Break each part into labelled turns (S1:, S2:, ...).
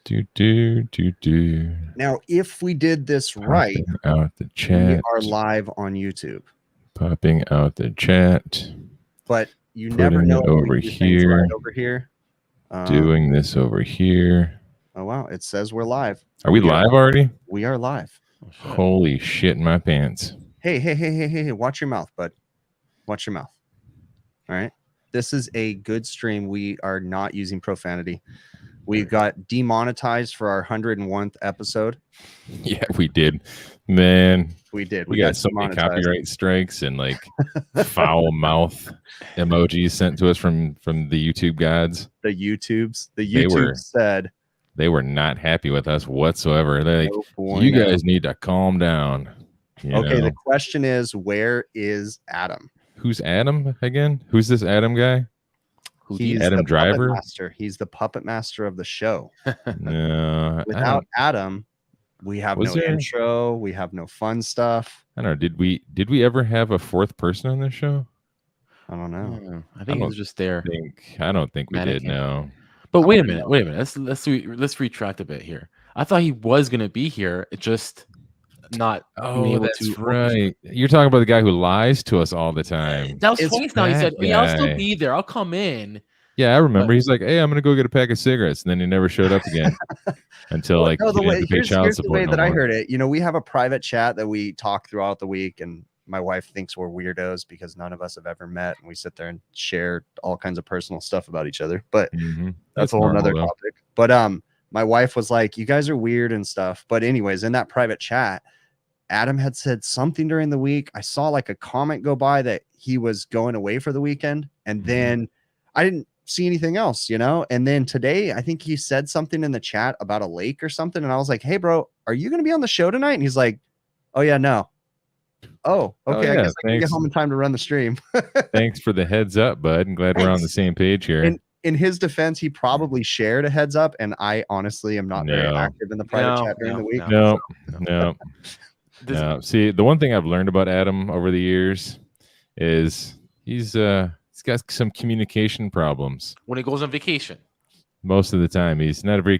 S1: Do.
S2: Now, if we did this right,
S1: out the chat.
S2: we are live on YouTube.
S1: Popping out the chat.
S2: But you never know
S1: over here.
S2: Right over here.
S1: Doing this over here.
S2: Oh, wow. It says we're live.
S1: Are we live already?
S2: We are live.
S1: Oh, holy shit in my pants.
S2: Hey. Watch your mouth, bud. Watch your mouth. All right. This is a good stream. We are not using profanity. We got demonetized for our 101th episode.
S1: Yeah, we did. Man.
S2: We did.
S1: We got so many copyright strikes and like foul mouth emojis sent to us from the YouTube gods.
S2: The YouTube said
S1: they were not happy with us whatsoever. They're like, you guys need to calm down.
S2: Okay, the question is, where is Adam?
S1: Who's Adam again? Who's this Adam guy?
S2: He's
S1: Adam Driver.
S2: Master. He's the puppet master of the show.
S1: No,
S2: without Adam, we have no intro. We have no fun stuff.
S1: I don't know. Did we ever have a fourth person on this show?
S2: I don't know.
S3: I think he was just there.
S1: I don't think we did. No.
S3: But wait a minute. Let's retract a bit here. I thought he was gonna be here. It just not.
S1: Oh, that's right. You're talking about the guy who lies to us all the time.
S3: That was twice now. He said, "Yeah, I'll still be there. I'll come in."
S1: Yeah, I remember. He's like, "Hey, I'm gonna go get a pack of cigarettes," and then he never showed up again until
S2: here's the way that I heard it. You know, we have a private chat that we talk throughout the week, and my wife thinks we're weirdos because none of us have ever met, and we sit there and share all kinds of personal stuff about each other. But that's a whole nother topic. But my wife was like, "You guys are weird and stuff." But anyways, in that private chat, Adam had said something during the week. I saw like a comment go by that he was going away for the weekend, and then I didn't see anything else, you know. And then today, I think he said something in the chat about a lake or something, and I was like, "Hey, bro, are you going to be on the show tonight?" And he's like, "Oh yeah, no." Oh, okay. I guess I can get home in time to run the stream.
S1: Thanks for the heads up, bud. I'm glad we're on the same page here.
S2: In his defense, he probably shared a heads up, and I honestly am not very active in the private chat during the week.
S1: No. See, the one thing I've learned about Adam over the years is he's got some communication problems.
S3: When he goes on vacation.
S1: Most of the time, he's not a very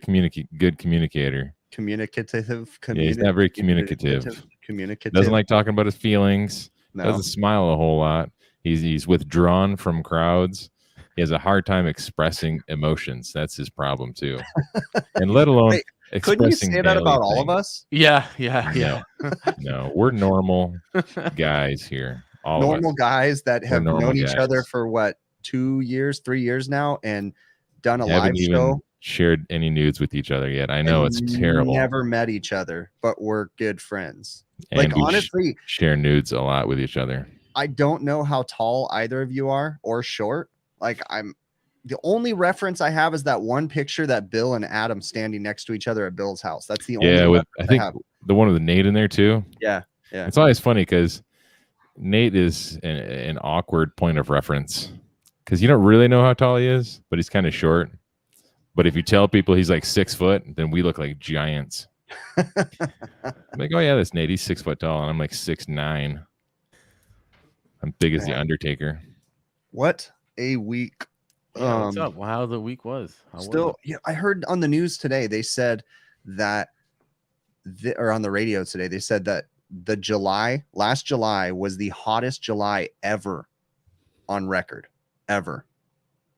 S1: good communicator.
S2: Communicative.
S1: Yeah, he's not very communicative. Doesn't like talking about his feelings. No. Doesn't smile a whole lot. He's withdrawn from crowds. He has a hard time expressing emotions. That's his problem too. And let alone
S2: couldn't you say that about all of us?
S3: Yeah.
S1: No, we're normal guys here.
S2: Normal guys that have known each other for what, 2 years, 3 years now, and done a live show.
S1: Shared any nudes with each other yet? I know it's terrible.
S2: Never met each other, but we're good friends.
S1: And
S2: like honestly,
S1: share nudes a lot with each other.
S2: I don't know how tall either of you are or short. Like the only reference I have is that one picture that Bill and Adam standing next to each other at Bill's house. That's the only
S1: I think the one with Nate in there too.
S2: Yeah.
S1: It's always funny because Nate is an awkward point of reference because you don't really know how tall he is, but he's kind of short. But if you tell people he's like 6 foot, then we look like giants. I'm like, oh yeah, that's Nate. He's 6 foot tall, and I'm like 6'9". I'm big as the Undertaker.
S2: What a week!
S3: What's up? How the week was?
S2: I heard on the news today they said that, or on the radio today they said that last July was the hottest July ever on record, ever.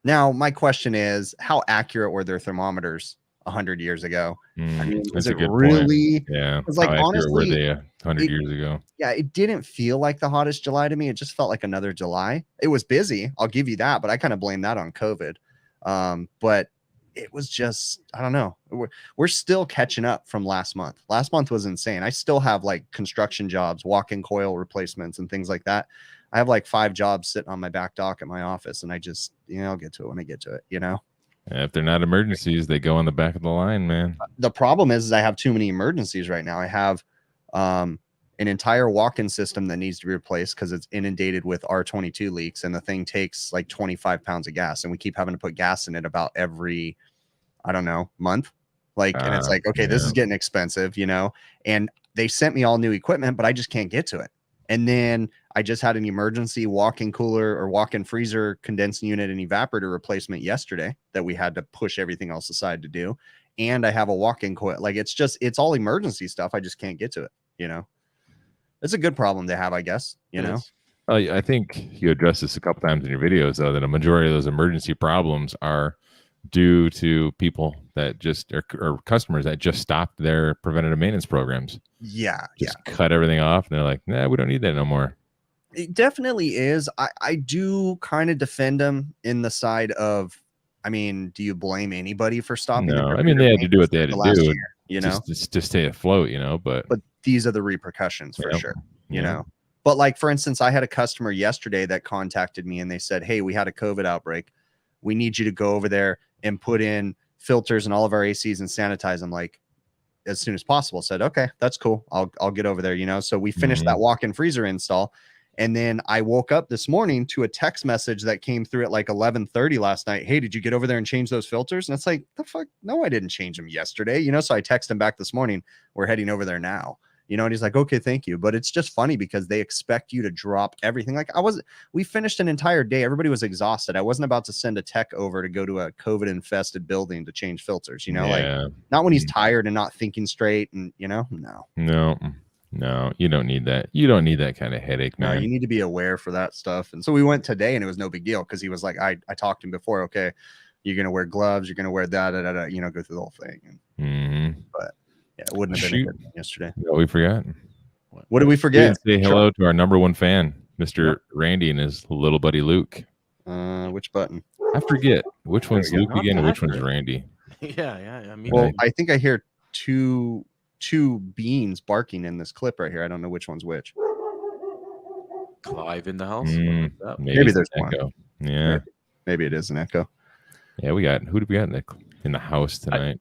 S2: Now, my question is, how accurate were their thermometers 100 years ago? I mean, was it really?
S1: Point. Yeah.
S2: Because like honestly,
S1: were they 100 years ago?
S2: Yeah, it didn't feel like the hottest July to me. It just felt like another July. It was busy, I'll give you that, but I kind of blame that on COVID. But it was just, I don't know. We're still catching up from last month. Last month was insane. I still have like construction jobs, walk-in coil replacements, and things like that. I have like 5 jobs sitting on my back dock at my office, and I just, I'll get to it when I get to it,
S1: And if they're not emergencies, they go on the back of the line, man.
S2: The problem is I have too many emergencies right now. I have an entire walk-in system that needs to be replaced because it's inundated with R22 leaks, and the thing takes like 25 pounds of gas, and we keep having to put gas in it about every, I don't know, month. And it's like, okay, this is getting expensive, and they sent me all new equipment, but I just can't get to it. And then I just had an emergency walk-in cooler or walk-in freezer condensing unit and evaporator replacement yesterday that we had to push everything else aside to do. and I have a walk-in coil. Like it's all emergency stuff. I just can't get to it. You know, it's a good problem to have, I guess. You know,
S1: I think you addressed this a couple times in your videos, though, that a majority of those emergency problems are due to people that just or customers that just stopped their preventative maintenance programs. Just cut everything off, and they're like, nah, we don't need that no more.
S2: It definitely is. I do kind of defend them in the side of, I mean, do you blame anybody for stopping?
S1: No, I mean, they had to do what they had to do,
S2: you know,
S1: just to stay afloat, you know, but
S2: these are the repercussions for sure, you know. But like, for instance, I had a customer yesterday that contacted me and they said, hey, we had a COVID outbreak. We need you to go over there and put in filters and all of our ACs and sanitize them like as soon as possible. Said, okay, that's cool. I'll get over there, you know. So we finished that walk-in freezer install. And then I woke up this morning to a text message that came through at like 11:30 last night. Hey, did you get over there and change those filters? And it's like, the fuck? No, I didn't change them yesterday. You know, so I text him back this morning. We're heading over there now. You know, and he's like, okay, thank you. But it's just funny because they expect you to drop everything. Like we finished an entire day. Everybody was exhausted. I wasn't about to send a tech over to go to a COVID infested building to change filters, you know, like not when he's tired and not thinking straight. And, you know, no, you don't need that. You don't need that kind of headache, man. No, you need to be aware for that stuff. And so we went today and it was no big deal because he was like, I talked to him before. Okay, you're going to wear gloves. You're going to wear that, you know, go through the whole thing. But yeah, it wouldn't have been a good one yesterday.
S1: No, we forgot.
S2: What did we forget?
S1: Say hello to our number one fan, Mr. Randy, and his little buddy Luke.
S2: Which button?
S1: I forget. Which one's Luke again and which one's Randy?
S3: Yeah.
S2: Well, I think I hear two beans barking in this clip right here. I don't know which one's which.
S3: Clive in the house.
S2: Maybe there's
S1: an echo. Yeah,
S2: maybe it is an echo.
S1: Yeah, who do we got in the house tonight?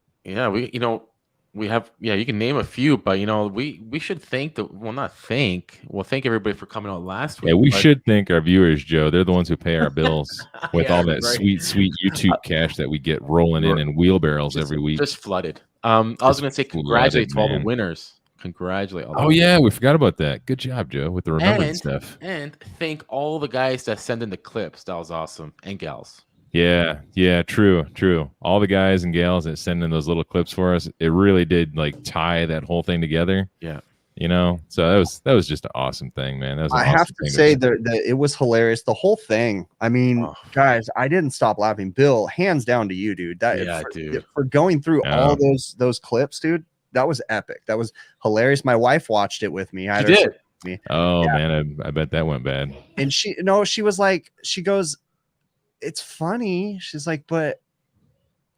S3: We have, you can name a few, but we should thank thank everybody for coming out last week.
S1: Yeah, we should thank our viewers, Joe. They're the ones who pay our bills with all that sweet YouTube cash that we get rolling in wheelbarrows every week.
S3: Just flooded. I was going to say congratulate to all the winners. Congratulate all.
S1: Oh yeah, we forgot about that. Good job, Joe, with the remembered stuff.
S3: And thank all the guys that send in the clips. That was awesome, and gals.
S1: Yeah, true. All the guys and gals that send in those little clips for us, it really did like tie that whole thing together.
S3: Yeah.
S1: You know, so that was just an awesome thing, man. That was
S2: I have to say that it was hilarious. The whole thing. I mean, guys, I didn't stop laughing. Bill, hands down to you, dude. Dude. For going through all those clips, dude, that was epic. That was hilarious. My wife watched it with me.
S3: She did.
S1: Oh man, I bet that went bad.
S2: And she was like, she goes, it's funny. She's like, but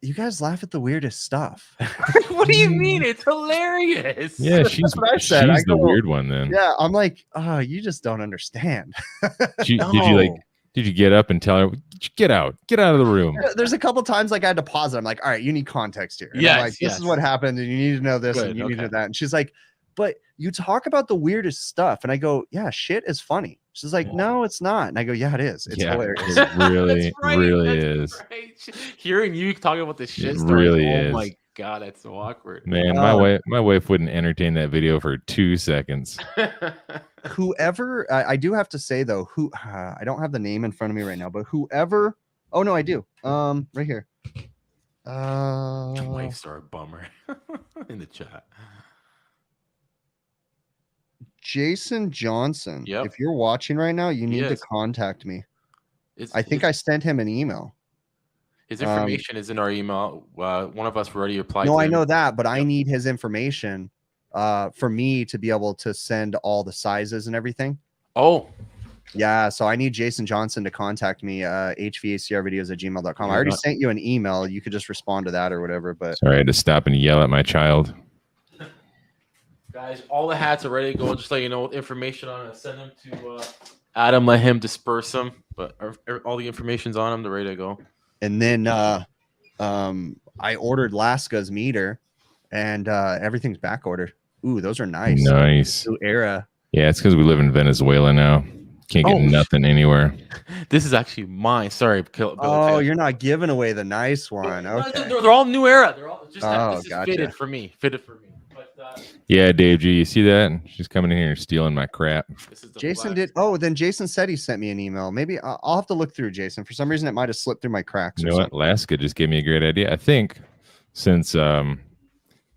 S2: you guys laugh at the weirdest stuff.
S3: What do you mean? It's hilarious.
S1: Yeah, she's the weird one then.
S2: Yeah, I'm like, oh, you just don't understand.
S1: Did you get up and tell her, get out of the room?
S2: There's a couple times like I had to pause it. I'm like, all right, you need context here.
S3: Yes,
S2: this is what happened, and you need to know this, and you need to know that. And she's like, but you talk about the weirdest stuff, and I go, yeah, shit is funny. She's like, no, it's not. And I go, yeah, it is. It's hilarious.
S1: It really is.
S3: Right. Hearing you talking about this shit
S1: story, really is.
S3: Oh my god, that's so awkward.
S1: Man, my wife wouldn't entertain that video for 2 seconds.
S2: Whoever, I do have to say though, I don't have the name in front of me right now, but whoever, oh no, I do. Right here.
S3: Your wife's a bummer in the chat.
S2: Jason Johnson.
S3: Yep.
S2: If you're watching right now, you need to contact me. I think I sent him an email.
S3: His information is in our email. One of us already applied.
S2: No, I know that, but I need his information for me to be able to send all the sizes and everything.
S3: Oh,
S2: yeah. So I need Jason Johnson to contact me, hvacrvideos@gmail.com. I already sent you an email. You could just respond to that or whatever. But
S1: sorry, I had to stop and yell at my child.
S3: Guys, all the hats are ready to go. Just let you know information on it. Send them to Adam. Let him disperse them. But all the information's on them. They're ready to go.
S2: And then I ordered Laska's meter, and everything's back ordered. Ooh, those are nice.
S1: Nice.
S2: New era.
S1: Yeah, it's because we live in Venezuela now. Can't get nothing anywhere.
S3: This is actually mine. Sorry, Bill.
S2: Oh, you're not giving away the nice one. Okay.
S3: They're all new era. They're all just this is
S2: gotcha.
S3: fitted for me. But,
S1: yeah, Dave G, you see that? She's coming in here stealing my crap.
S2: Jason did. Oh, then Jason said he sent me an email. Maybe I'll have to look through, Jason. For some reason, it might have slipped through my cracks.
S1: You know what? Laska just gave me a great idea. I think since my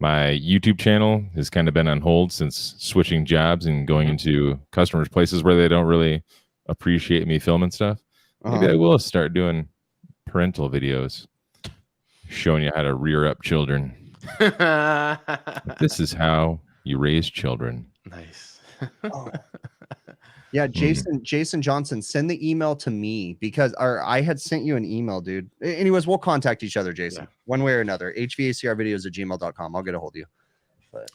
S1: YouTube channel has kind of been on hold since switching jobs and going into customers' places where they don't really appreciate me filming stuff. Maybe I will start doing parental videos showing you how to rear up children. This is how you raise children.
S3: Nice.
S2: Yeah, Jason Johnson, send the email to me because I had sent you an email, dude. Anyways, we'll contact each other, Jason, one way or another. HVACRvideos@gmail.com. I'll get a hold of you. But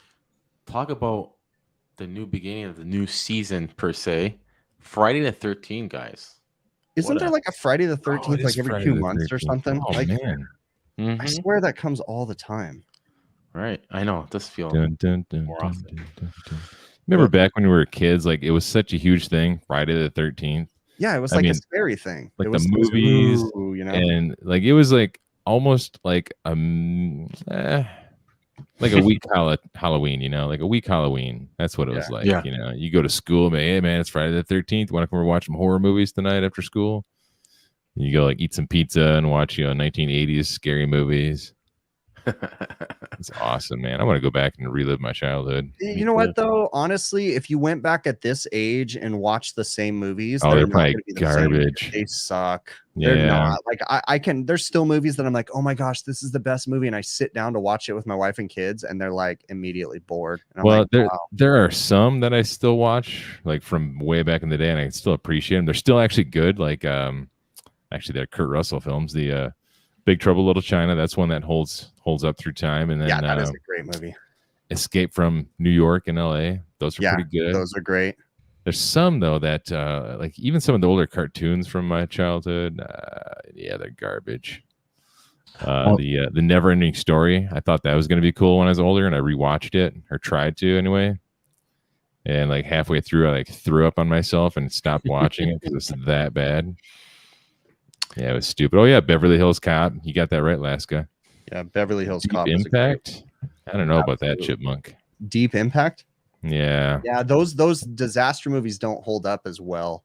S3: talk about the new beginning of the new season per se. Friday the 13th, guys.
S2: Isn't there like a Friday the 13th like every 2 months or something?
S1: Oh,
S2: like,
S1: man.
S2: I swear that comes all the time.
S3: Right. I know. It does feel more often.
S1: Remember back when we were kids, like it was such a huge thing, Friday the 13th.
S2: Yeah, it was like a scary thing.
S1: Like
S2: it
S1: the movies,
S2: you know,
S1: and like it was like almost like a week Halloween, you know, like a week Halloween. That's what it was like.
S3: Yeah.
S1: You know, you go to school, man, hey man, it's Friday the 13th. Want to come over watch some horror movies tonight after school? You go like eat some pizza and watch 1980s scary movies. It's awesome, man. I want to go back and relive my childhood.
S2: You know what, though? Honestly, if you went back at this age and watched the same movies,
S1: they're probably garbage.
S2: They suck.
S1: Yeah.
S2: They're not. Like I can. There's still movies that I'm like, oh my gosh, this is the best movie, and I sit down to watch it with my wife and kids, and they're like immediately bored. And I'm like, wow.
S1: there are some that I still watch, like from way back in the day, and I can still appreciate them. They're still actually good. Like actually, they're Kurt Russell films. The Big Trouble Little China, that's one that holds up through time. And then
S2: that is a great movie.
S1: Escape from New York and LA. Those are pretty good.
S2: Those are great. There's
S1: some though that like even some of the older cartoons from my childhood, they're garbage. The Never Ending Story, I thought that was going to be cool when I was older, and I rewatched it, or tried to anyway. And like halfway through, I like threw up on myself and stopped watching it because it's that bad. Yeah, it was stupid. Oh yeah, Beverly Hills Cop. You got that right, Laska.
S2: Yeah, Beverly Hills
S1: Deep
S2: Cop.
S1: Impact. I don't know about that, Chipmunk.
S2: Deep Impact.
S1: Yeah.
S2: Yeah, those disaster movies don't hold up as well.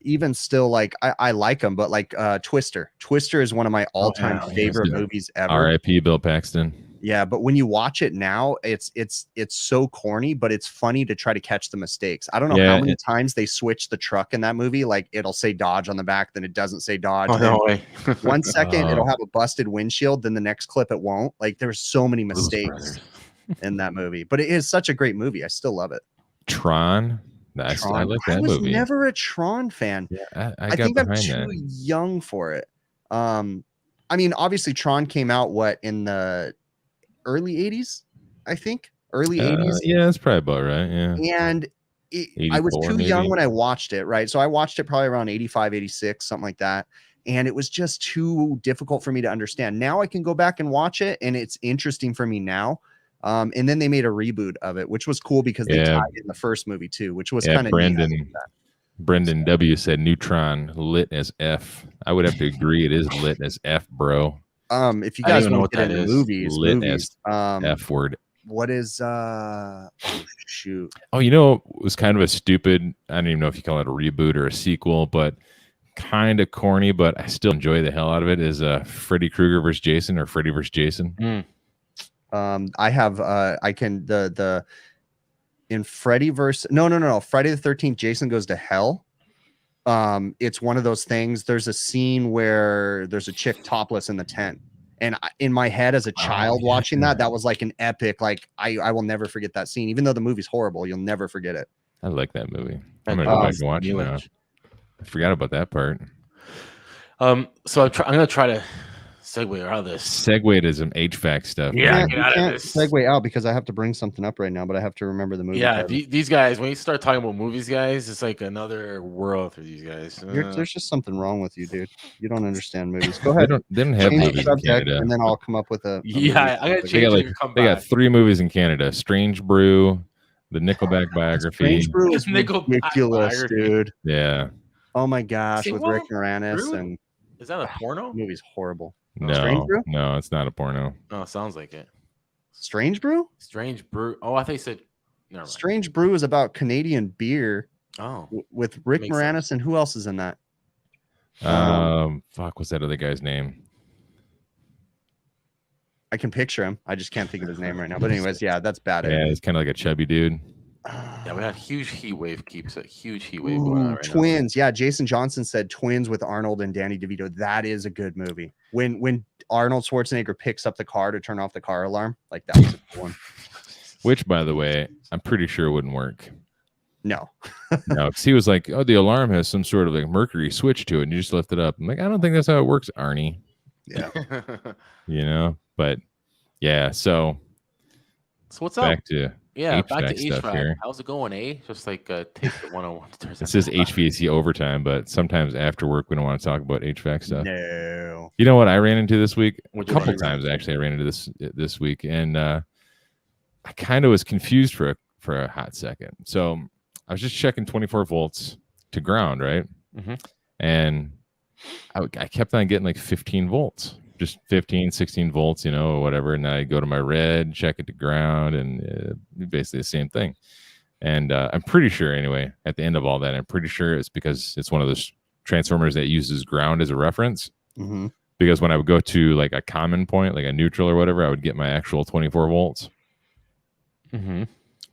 S2: Even still, like I like them, but like Twister. Twister is one of my all-time favorite movies ever.
S1: R.I.P. Bill Paxton.
S2: Yeah, but when you watch it now, it's so corny, but it's funny to try to catch the mistakes. I don't know how many times they switch the truck in that movie. Like it'll say Dodge on the back, then it doesn't say Dodge.
S3: Oh, no way.
S2: 1 second it'll have a busted windshield, then the next clip it won't. Like there's so many mistakes in that movie, but it is such a great movie. I still love it.
S1: Tron. I like that movie.
S2: I was never a Tron fan.
S1: Yeah,
S2: I think I'm too young for it. I mean, obviously Tron came out in the early 80s, I think. Early 80s.
S1: Yeah, that's probably about right. Yeah.
S2: And I was too young when I watched it, right? So I watched it probably around 85, 86, something like that. And it was just too difficult for me to understand. Now I can go back and watch it, and it's interesting for me now. And then they made a reboot of it, which was cool because they tied in the first movie too, which was kind of
S1: Brendan W said Neutron lit as F. I would have to agree, it is lit as F, bro.
S2: If you guys know what that is,
S1: lit as F word.
S2: What is shoot?
S1: Oh, it was kind of a stupid, I don't even know if you call it a reboot or a sequel, but kind of corny, but I still enjoy the hell out of it, is Freddy Krueger versus Jason, or Freddy versus Jason.
S2: I have in Freddy versus no Friday the 13th, Jason Goes to Hell. It's one of those things. There's a scene where there's a chick topless in the tent, and in my head as a child watching that was like an epic, like I will never forget that scene. Even though the movie's horrible, you'll never forget it.
S1: I like that movie. I'm gonna go back and watch it now. I forgot about that part.
S3: So I'm gonna try to segue out of this.
S1: Segue to some HVAC stuff.
S3: Yeah, get out of this.
S2: Segue out because I have to bring something up right now, but I have to remember the movie.
S3: Yeah, these guys, when you start talking about movies, guys, it's like another world for these guys.
S2: There's just something wrong with you, dude. You don't understand movies. Go ahead.
S1: They don't have movies in Canada,
S2: and then I'll come up with a
S3: I gotta change.
S1: They got 3 movies in Canada: Strange Brew, the Nickelback biography.
S2: Strange Brew is ridiculous, dude.
S1: Yeah.
S2: Oh my gosh, with Rick Moranis and.
S3: Is that a porno?
S2: The movie's horrible.
S1: No, it's not a porno.
S3: Oh, it sounds like it.
S2: Strange Brew?
S3: Strange Brew. Oh, I thought you said. Never mind.
S2: Strange Brew is about Canadian beer.
S3: Oh,
S2: with Rick Moranis, and who else is in that?
S1: What's that other guy's name?
S2: I can picture him. I just can't think of his name right now. But anyways, yeah, that's bad.
S1: Yeah, it's kind of like a chubby dude.
S3: Yeah, we had huge heat wave keeps a huge heat wave going on right
S2: Twins. Now. Yeah, Jason Johnson said Twins with Arnold and Danny DeVito. That is a good movie. When Arnold Schwarzenegger picks up the car to turn off the car alarm, like that was a good one.
S1: Which, by the way, I'm pretty sure wouldn't work.
S2: No.
S1: No, because he was like, "Oh, the alarm has some sort of like mercury switch to it, and you just lift it up." I'm like, I don't think that's how it works, Arnie.
S2: Yeah.
S1: But yeah. So
S3: what's up?
S1: Back to
S3: back to
S1: HVAC stuff here.
S3: How's it going, eh? Just like take the 101.
S1: This is HVAC overtime, but sometimes after work we don't want to talk about HVAC stuff.
S2: No.
S1: You know what I ran into this week? A couple times actually. I ran into this week, and I kind of was confused for a hot second. So I was just checking 24 volts to ground, right?
S3: Mm-hmm.
S1: And I kept on getting like 15 volts, just 15, 16 volts, or whatever. And I go to my red, check it to ground, and basically the same thing. And I'm pretty sure, anyway, at the end of all that, I'm pretty sure it's because it's one of those transformers that uses ground as a reference.
S2: Mm-hmm.
S1: Because when I would go to like a common point, like a neutral or whatever, I would get my actual 24 volts.
S3: Mm-hmm.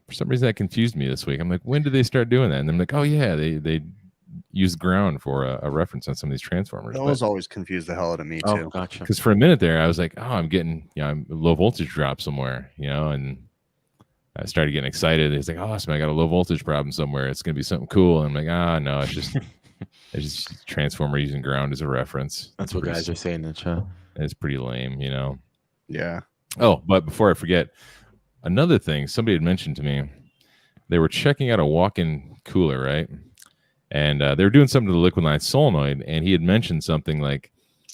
S1: For some reason, that confused me this week. I'm like, when did they start doing that? And I'm like, oh yeah, they use ground for a reference on some of these transformers.
S2: Those always confuse the hell out of me too.
S3: Gotcha.
S1: Because for a minute there, I was like, oh, I'm getting I'm low voltage drop somewhere, and I started getting excited. It's like, oh, I got a low voltage problem somewhere. It's gonna be something cool. And I'm like, no, it's just it's just transformer using ground as a reference.
S3: That's what guys are saying in the chat.
S1: It's pretty lame,
S2: Yeah.
S1: Oh, but before I forget, another thing somebody had mentioned to me, they were checking out a walk-in cooler, right? And they were doing something to the liquid line solenoid, and he had mentioned something like,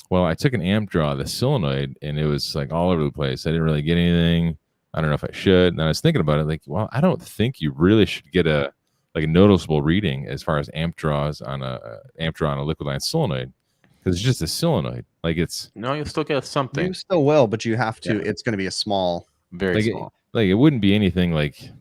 S1: well, I took an amp draw of the solenoid, and it was like all over the place. I didn't really get anything. I don't know if I should. And I was thinking about it, like, well, I don't think you really should get a noticeable reading as far as amp draws on a liquid line solenoid, because it's just a solenoid. Like
S3: you'll still get something.
S2: You still will, but you have to. Yeah. It's going to be a small,
S3: very small.
S1: It wouldn't be anything like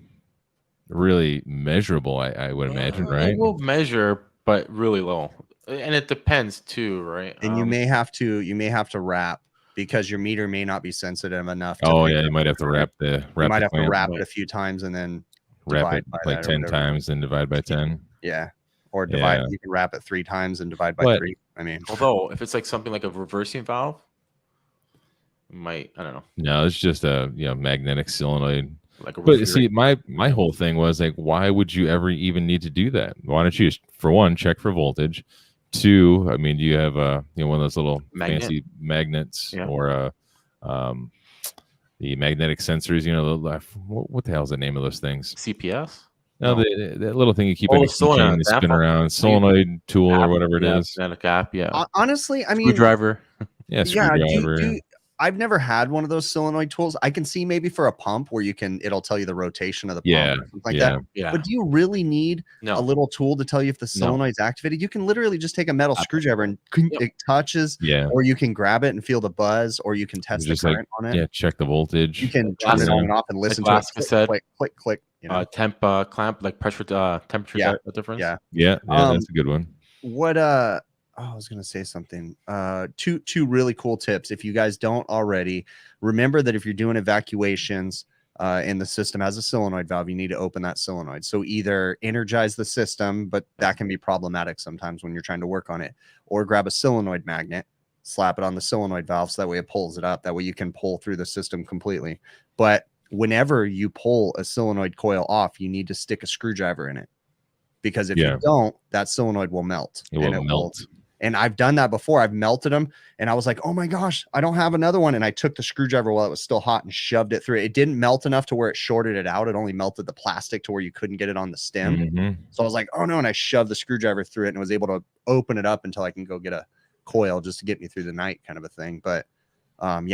S1: really measurable, I would imagine, right?
S3: It will measure, but really low, and it depends too, right?
S2: And you may have to wrap, because your meter may not be sensitive enough.
S1: You might have to wrap
S2: you might have to wrap it a few times and then
S1: wrap it like 10 times and divide by 10.
S2: Yeah, or divide. Yeah. You can wrap it 3 times and divide by 3. I mean,
S3: although if it's like something like a reversing valve, I don't know.
S1: No, it's just a magnetic solenoid. But see, my whole thing was like, why would you ever even need to do that? Why don't you just, for one, check for voltage? 2, I mean, do you have one of those little fancy magnets or the magnetic sensors? What the hell is the name of those things?
S3: CPS?
S1: No, that little thing you keep in a keychain and spin around, solenoid tool or whatever it is.
S3: Magnetic app, yeah.
S2: Honestly, I mean,
S3: screwdriver.
S1: Yeah, screwdriver.
S2: I've never had one of those solenoid tools. I can see maybe for a pump where it'll tell you the rotation of the pump or something like that.
S3: Yeah.
S2: But do you really need a little tool to tell you if the solenoid's activated? You can literally just take a metal screwdriver and it touches, or you can grab it and feel the buzz, or you can test the current on it.
S1: Yeah, check the voltage.
S2: You can turn it on and off and listen to it. Click, click.
S3: Temp clamp, like pressure temperature difference.
S1: Yeah, that's a good one.
S2: What I was going to say something. Two really cool tips. If you guys don't already, remember that if you're doing evacuations and the system has a solenoid valve, you need to open that solenoid. So either energize the system, but that can be problematic sometimes when you're trying to work on it, or grab a solenoid magnet, slap it on the solenoid valve so that way it pulls it up. That way you can pull through the system completely. But whenever you pull a solenoid coil off, you need to stick a screwdriver in it, because if you don't, that solenoid will melt.
S1: It will melt.
S2: And I've done that before. I've melted them, and I was like, oh my gosh, I don't have another one. And I took the screwdriver while it was still hot and shoved it through. It didn't melt enough to where it shorted it out. It only melted the plastic to where you couldn't get it on the stem.
S1: Mm-hmm.
S2: So I was like, oh no. And I shoved the screwdriver through it and was able to open it up until I can go get a coil just to get me through the night, kind of a thing. But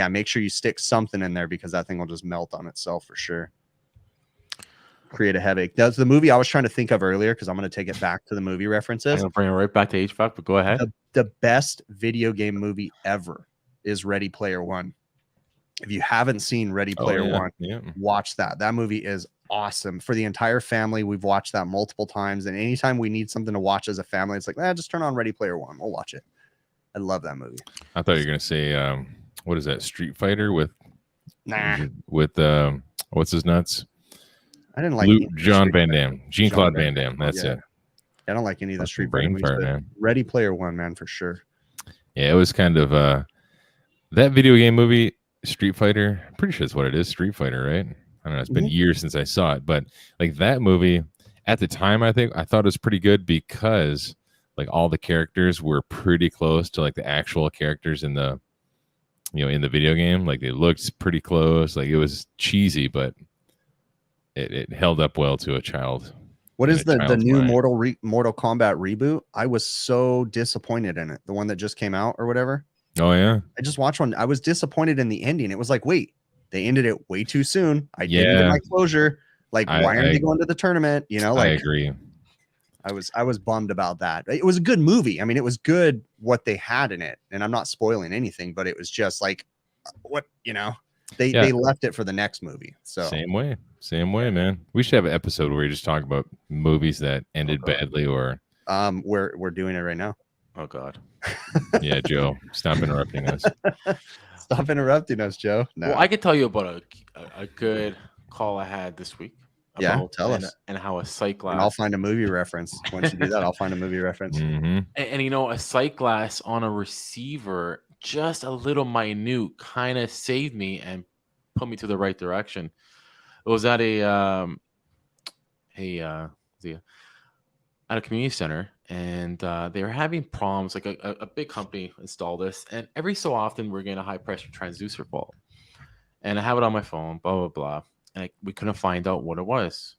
S2: make sure you stick something in there, because that thing will just melt on itself for sure. Create a headache. That's the movie I was trying to think of earlier, because I'm going to take it back to the movie references.
S3: I'm going to bring it right back to HVAC, but go ahead.
S2: The best video game movie ever is Ready Player One. If you haven't seen Ready Player One, watch that. That movie is awesome. For the entire family, we've watched that multiple times. And anytime we need something to watch as a family, it's like, just turn on Ready Player One. We'll watch it. I love that movie.
S1: I thought you were going to say, what is that, Street Fighter with
S2: Nah,
S1: with what's his nuts?
S2: I didn't like
S1: John Van Damme, Jean-Claude Van Damme. That's it.
S2: I don't like any of the Street Fighter
S1: Brain
S2: movies,
S1: fart,
S2: but
S1: man.
S2: Ready Player One, man, for sure.
S1: Yeah, it was kind of that video game movie, Street Fighter. I'm pretty sure that's what it is, Street Fighter, right? I don't know. It's been years since I saw it, but like that movie at the time, I thought it was pretty good because like all the characters were pretty close to like the actual characters in the in the video game. Like they looked pretty close. Like it was cheesy, but it held up well to a child.
S2: What is the new Mortal Kombat reboot? I was so disappointed in it. The one that just came out or whatever.
S1: Oh yeah.
S2: I just watched one. I was disappointed in the ending. It was like, wait, they ended it way too soon. I didn't get my closure. Like, why aren't they going to the tournament? You know, like
S1: I agree.
S2: I was bummed about that. It was a good movie. I mean, it was good what they had in it, and I'm not spoiling anything, but it was just like what, they left it for the next movie. So
S1: same way, man. We should have an episode where we just talk about movies that ended badly or
S2: we're doing it right now.
S3: Oh God.
S1: Yeah, Joe, stop interrupting us.
S2: Stop interrupting us, Joe. No.
S3: Well, I could tell you about a good call I had this week.
S2: Yeah, tell us.
S3: And how a sight glass.
S2: And I'll find a movie reference. Once you do that, I'll find a movie reference.
S1: Mm-hmm.
S3: And a sight glass on a receiver, just a little minute, kind of saved me and put me to the right direction. It was at at a community center, and they were having problems. Like a big company installed this, and every so often we're getting a high pressure transducer fault. And I have it on my phone, blah blah blah, and we couldn't find out what it was.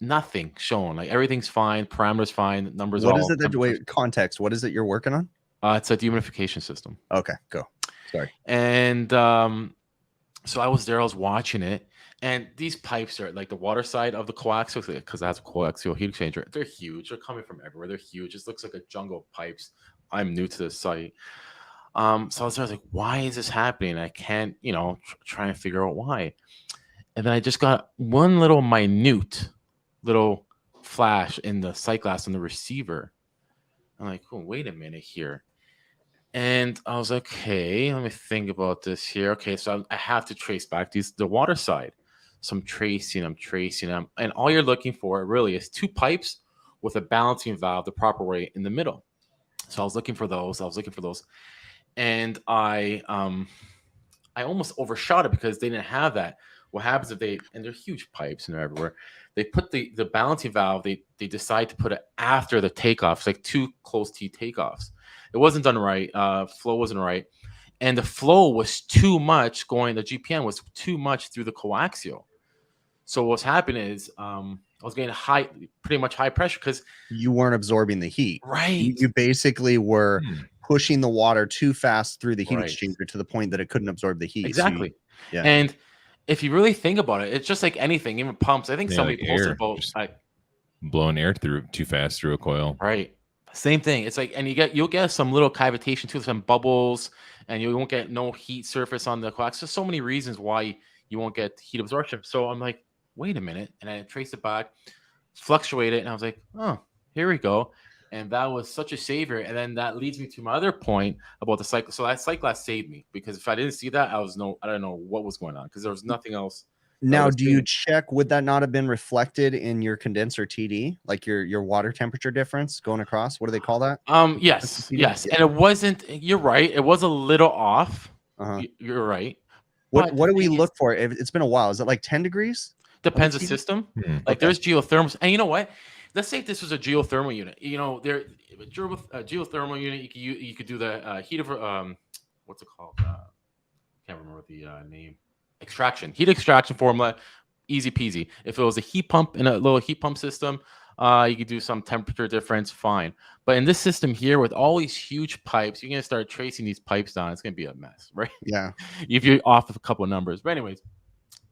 S3: Nothing shown. Like everything's fine, parameters fine, numbers.
S2: What is it that? Wait, context. What is it you're working on?
S3: It's a dehumidification system.
S2: Okay, go. Sorry.
S3: And so I was watching it. And these pipes are like the water side of the coaxial, because it has a coaxial heat exchanger. They're huge. They're coming from everywhere. They're huge. It looks like a jungle of pipes. I'm new to this site. So I was like, why is this happening? I can't, try and figure out why. And then I just got one little minute little flash in the sight glass on the receiver. I'm like, oh, wait a minute here. And I was like, okay, let me think about this here. Okay, so I have to trace back the water side. So I'm tracing them. And all you're looking for really is two pipes with a balancing valve the proper way in the middle. So I was looking for those. And I almost overshot it because they didn't have that. What happens if and they're huge pipes and they're everywhere. They put the balancing valve, they decide to put it after the takeoffs, like two close T takeoffs. It wasn't done right. Flow wasn't right. And the flow was too much the GPM was too much through the coaxial. So what's happening is I was getting pretty much high pressure because
S2: you weren't absorbing the heat.
S3: Right.
S2: You basically were pushing the water too fast through the heat exchanger to the point that it couldn't absorb the heat.
S3: Exactly.
S2: So yeah.
S3: And if you really think about it, it's just like anything, even pumps. I think somebody posted about
S1: blowing air through too fast through a coil.
S3: Right. Same thing. It's like, and you'll get some little cavitation too, some bubbles, and you won't get no heat surface on the coax. There's so many reasons why you won't get heat absorption. So I'm like, wait a minute. And I traced it back, fluctuated, and I was like, oh, here we go. And that was such a savior. And then that leads me to my other point about the cycle. So that sight glass saved me because if I didn't see that, I don't know what was going on because there was nothing else.
S2: Now, do you check? Would that not have been reflected in your condenser TD, like your water temperature difference going across? What do they call that?
S3: Yes. And it wasn't. You're right. It was a little off. You're right.
S2: What do we look for? It's been a while. Is it like 10 degrees?
S3: Depends the system. Like there's geothermals, and you know what? Let's say if this was a geothermal unit. There geothermal unit. You could do the heat of what's it called? Can't remember the name. Heat extraction formula, easy peasy. If it was a heat pump in a little heat pump system, you could do some temperature difference, fine. But in this system here, with all these huge pipes, you're gonna start tracing these pipes down. It's gonna be a mess, right?
S2: Yeah.
S3: If you're off of a couple of numbers, but anyways,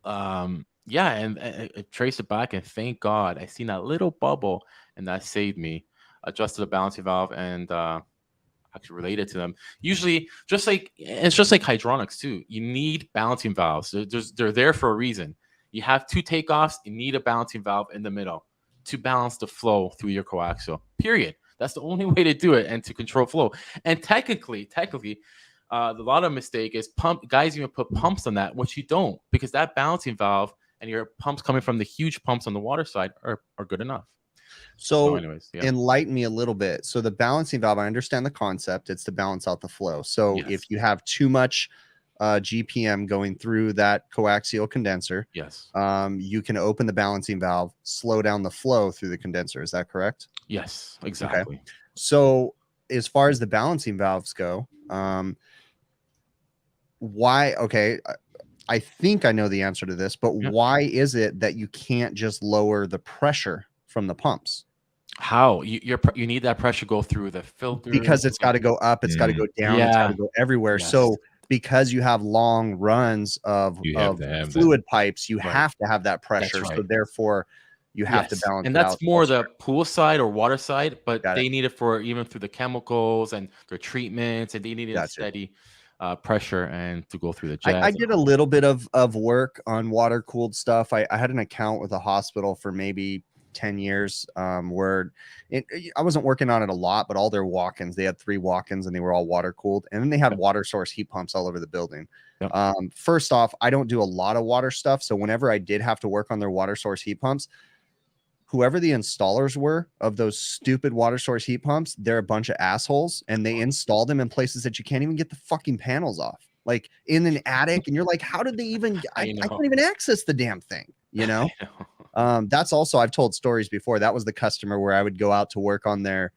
S3: yeah, and I traced it back, and thank God I seen that little bubble, and that saved me. Adjusted the balancing valve and actually related to them. Usually, it's just like hydronics too. You need balancing valves. They're there for a reason. You have two takeoffs. You need a balancing valve in the middle to balance the flow through your coaxial. Period. That's the only way to do it and to control flow. And technically, A lot of mistake is guys even put pumps on that, which you don't, because that balancing valve and your pumps coming from the huge pumps on the water side are good enough.
S2: So
S3: anyways,
S2: enlighten me a little bit. So the balancing valve, I understand the concept. It's to balance out the flow. So if you have too much GPM going through that coaxial condenser, you can open the balancing valve, slow down the flow through the condenser. Is that correct?
S3: Yes, exactly.
S2: Okay. So as far as the balancing valves go, why? Okay. I think I know the answer to this, but why is it that you can't just lower the pressure from the pumps?
S3: How you need that pressure go through the filter?
S2: Because it's got to go up, it's got to go down, it's got to go everywhere. So because you have long runs of fluid pipes, you have to have that pressure. So therefore you have to balance.
S3: And that's more the pool side or water side, but they need it for even through the chemicals and their treatments, and they need it steady pressure and to go through the jets.
S2: I did a little bit of work on water cooled stuff. I had an account with a hospital for maybe 10 years where I wasn't working on it a lot, but all their walk-ins, they had 3 walk-ins and they were all water cooled, and then they had water source heat pumps all over the building. First off, I don't do a lot of water stuff, so whenever I did have to work on their water source heat pumps, whoever the installers were of those stupid water source heat pumps, they're a bunch of assholes, and they install them in places that you can't even get the fucking panels off, like in an attic, and you're like, how did they even I can't even access the damn thing, you know? That's also, I've told stories before. That was the customer where I would go out to work on their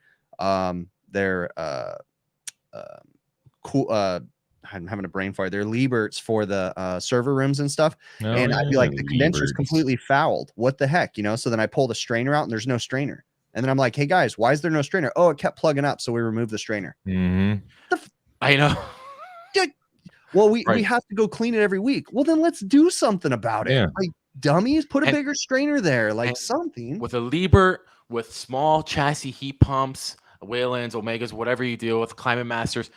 S2: I'm having a brain fart. They're Lieberts for the server rooms and stuff. And I'd be like, the condenser's completely fouled. What the heck, you know? So then I pull the strainer out and there's no strainer. And then I'm like, hey guys, why is there no strainer? Oh, it kept plugging up, so we removed the strainer.
S3: I know.
S2: Well, we have to go clean it every week. Well, then let's do something about it. Like, dummies, put a bigger strainer there, like something.
S3: With a Liebert, with small chassis heat pumps, Waylands, Omegas, whatever you deal with, Climate Masters,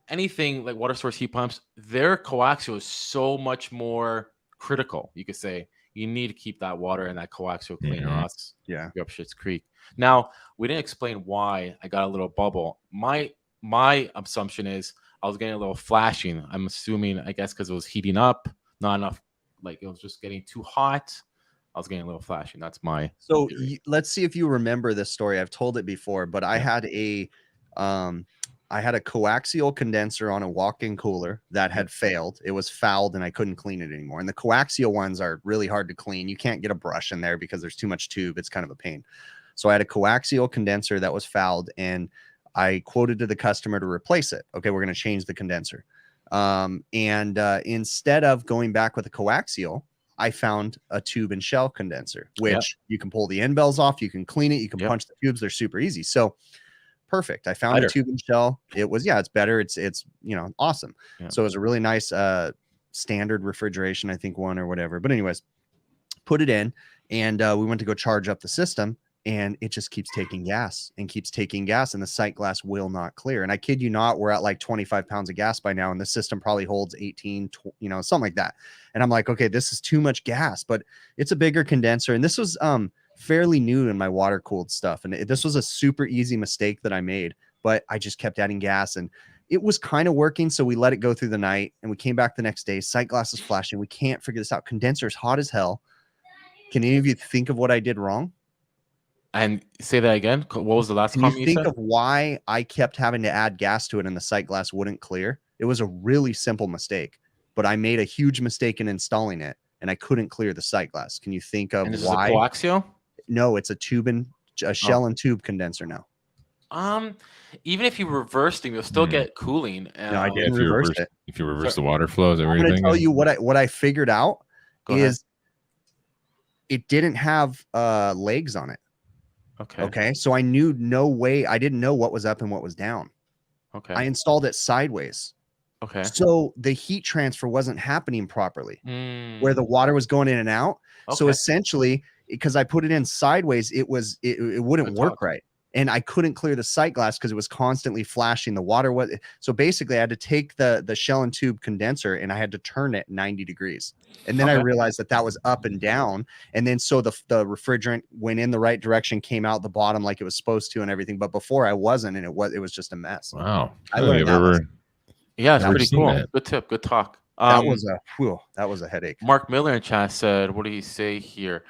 S3: anything like water source heat pumps, their coaxial is so much more critical. You could say you need to keep that water and that coaxial clean, or else you're up shit's creek. Now, we didn't explain why I got a little bubble. My assumption is I was getting a little flashing. I'm assuming, I guess, because it was heating up, not enough. Like it was just getting too hot. I was getting a little flashing. That's my.
S2: So let's see if you remember this story. I've told it before, but I had a coaxial condenser on a walk-in cooler that had failed. It was fouled and I couldn't clean it anymore. And the coaxial ones are really hard to clean. You can't get a brush in there because there's too much tube. It's kind of a pain. So I had a coaxial condenser that was fouled, and I quoted to the customer to replace it. Okay, we're going to change the condenser. Instead of going back with a coaxial, I found a tube and shell condenser, which you can pull the end bells off, you can clean it, you can punch the tubes. They're super easy. So perfect. I found a tube and shell. It was, it's better. It's, you know, awesome. So it was a really nice, standard refrigeration, I think one or whatever. But anyways, put it in, and we went to go charge up the system, and it just keeps taking gas and keeps taking gas, and the sight glass will not clear. And I kid you not, we're at like 25 pounds of gas by now, and the system probably holds 18, you know, something like that. And I'm like, okay, this is too much gas, but it's a bigger condenser. And this was fairly new in my water cooled stuff. And this was a super easy mistake that I made, but I just kept adding gas, and it was kind of working. So we let it go through the night, and we came back the next day. Sight glass is flashing. We can't figure this out. Condenser's hot as hell. Can any of you think of what I did wrong?
S3: And say that again. What was the last comment you said?
S2: Think of why I kept having to add gas to it and the sight glass wouldn't clear. It was a really simple mistake, but I made a huge mistake in installing it, and I couldn't clear the sight glass. Can you think of why?
S3: Coaxial?
S2: No, it's a shell and tube condenser now.
S3: Even if you reversed them, you'll still get cooling.
S2: No, I didn't reverse it.
S1: If you reverse the water flows,
S2: I'm going to tell you what I figured out is it didn't have legs on it. Okay. So I knew I didn't know what was up and what was down.
S3: Okay.
S2: I installed it sideways. Okay. So the heat transfer wasn't happening properly where the water was going in and out. Okay. So essentially, because I put it in sideways, it wouldn't work right. And I couldn't clear the sight glass because it was constantly flashing. The water was, so basically I had to take the shell and tube condenser, and I had to turn it 90 degrees. And then I realized that was up and down. And then so the refrigerant went in the right direction, came out the bottom like it was supposed to and everything. But before I wasn't, and it was just a mess.
S1: Wow.
S2: I learned
S3: Yeah, it's
S1: Never
S3: pretty
S1: seen
S3: cool.
S1: that.
S3: Good tip. Good talk.
S2: That was a headache.
S3: Mark Miller in chat said, what did he say here?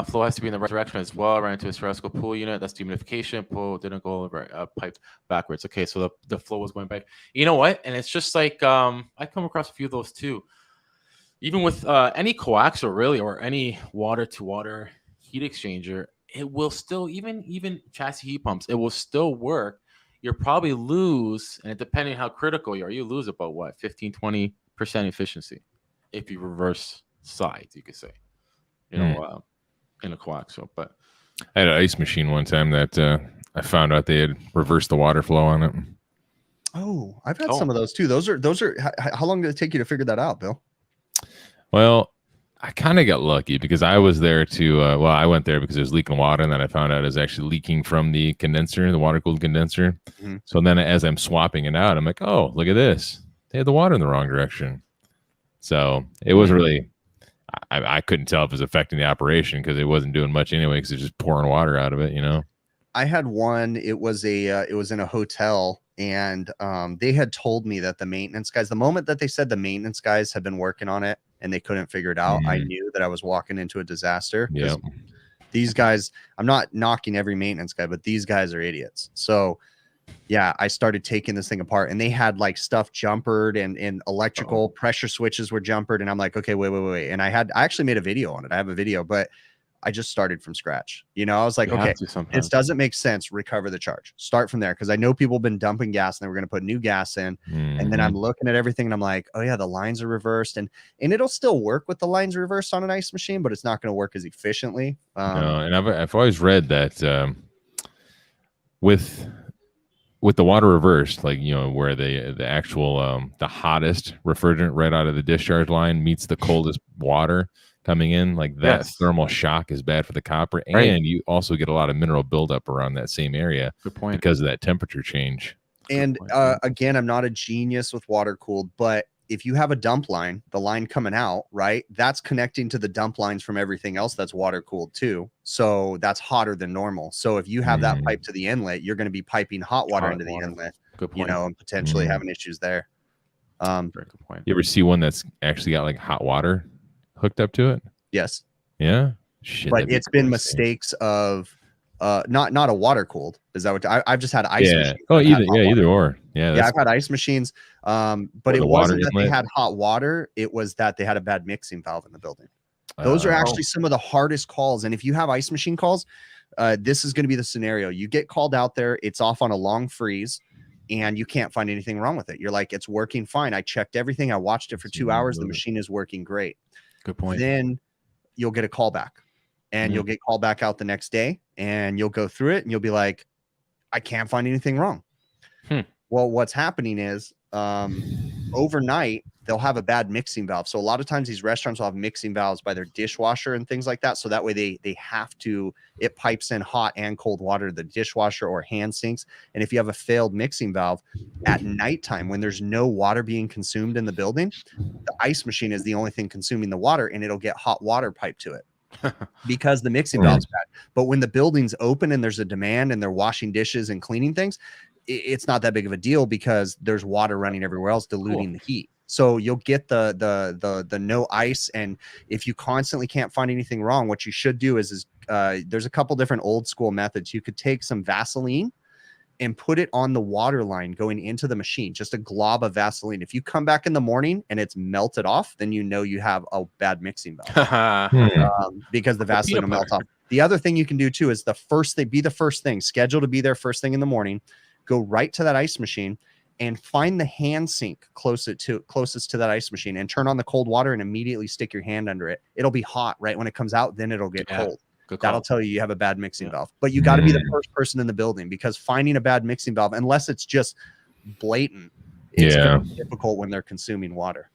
S3: Flow has to be in the right direction as well. Ran into a theoretical pool unit. That's dehumidification. Pool didn't go over pipe backwards. Okay, so the flow was going back. You know what? And it's just like I come across a few of those too. Even with any coaxial really, or any water to water heat exchanger, it will still even chassis heat pumps. It will still work. You'll probably lose, and depending how critical you are, you lose about what 15-20% efficiency if you reverse sides, you could say. You know, in a coaxial. But
S1: I had an ice machine one time that I found out they had reversed the water flow on it.
S2: Oh, I've had some of those too. Those are. How long did it take you to figure that out, Bill?
S1: Well, I kind of got lucky because I was there to. I went there because it was leaking water, and then I found out it was actually leaking from the condenser, the water cooled condenser. Mm-hmm. So then, as I'm swapping it out, I'm like, "Oh, look at this! They had the water in the wrong direction." So it wasn't really. I couldn't tell if it was affecting the operation because it wasn't doing much anyway because it's just pouring water out of it, you know.
S2: I had one. It was in a hotel, and they had told me that the maintenance guys, the moment that they said the maintenance guys had been working on it and they couldn't figure it out, I knew that I was walking into a disaster.
S1: Yeah.
S2: These guys, I'm not knocking every maintenance guy, but these guys are idiots. So yeah, I started taking this thing apart, and they had like stuff jumpered and electrical pressure switches were jumpered. And I'm like, okay, wait. And I actually made a video on it. I have a video, but I just started from scratch. You know, I was like, okay, this doesn't make sense. Recover the charge. Start from there. Cause I know people have been dumping gas and they were going to put new gas in. And then I'm looking at everything and I'm like, oh yeah, the lines are reversed, and it'll still work with the lines reversed on an ice machine, but it's not going to work as efficiently.
S1: No, and I've always read that with the water reversed, like, you know, where the actual the hottest refrigerant right out of the discharge line meets the coldest water coming in, like that thermal shock is bad for the copper, and you also get a lot of mineral buildup around that same area.
S3: Good point.
S1: Because of that temperature change.
S2: And again, I'm not a genius with water cooled, but if you have a dump line, the line coming out, right, that's connecting to the dump lines from everything else that's water cooled too. So that's hotter than normal. So if you have that pipe to the inlet, you're going to be piping hot water into the inlet.
S3: Good point.
S2: You know, and potentially having issues there.
S3: Very good point.
S1: You ever see one that's actually got like hot water hooked up to it?
S2: Yes.
S1: Yeah. Shit,
S2: but it's been mistakes of not a water cooled. Is that what I've just had ice machines?
S1: Oh, either or. Yeah,
S2: I've had ice machines. But it wasn't that they had hot water, it was that they had a bad mixing valve in the building. Those are actually some of the hardest calls. And if you have ice machine calls, this is going to be the scenario. You get called out there, it's off on a long freeze, and you can't find anything wrong with it. You're like, it's working fine. I checked everything. I watched it for 2 hours. The machine is working great.
S3: Good point.
S2: Then you'll get a call back, and you'll get called back out the next day, and you'll go through it, and you'll be like, I can't find anything wrong. Well, what's happening is overnight, they'll have a bad mixing valve. So a lot of times these restaurants will have mixing valves by their dishwasher and things like that. So that way they have to, it pipes in hot and cold water to the dishwasher or hand sinks. And if you have a failed mixing valve at nighttime, when there's no water being consumed in the building, the ice machine is the only thing consuming the water, and it'll get hot water piped to it. Because the mixing valve's bad. But when the building's open and there's a demand and they're washing dishes and cleaning things, it's not that big of a deal because there's water running everywhere else diluting the heat. So you'll get the no ice. And if you constantly can't find anything wrong, what you should do is there's a couple different old school methods. You could take some Vaseline and put it on the water line going into the machine, just a glob of Vaseline. If you come back in the morning and it's melted off, then you know you have a bad mixing valve because the Vaseline will melt off. The other thing you can do too is the first thing, schedule to be there first thing in the morning, go right to that ice machine and find the hand sink closest to that ice machine and turn on the cold water and immediately stick your hand under it. It'll be hot right when it comes out, then it'll get cold. That'll tell you have a bad mixing valve. But you got to be the first person in the building, because finding a bad mixing valve, unless it's just blatant, it's difficult when they're consuming water.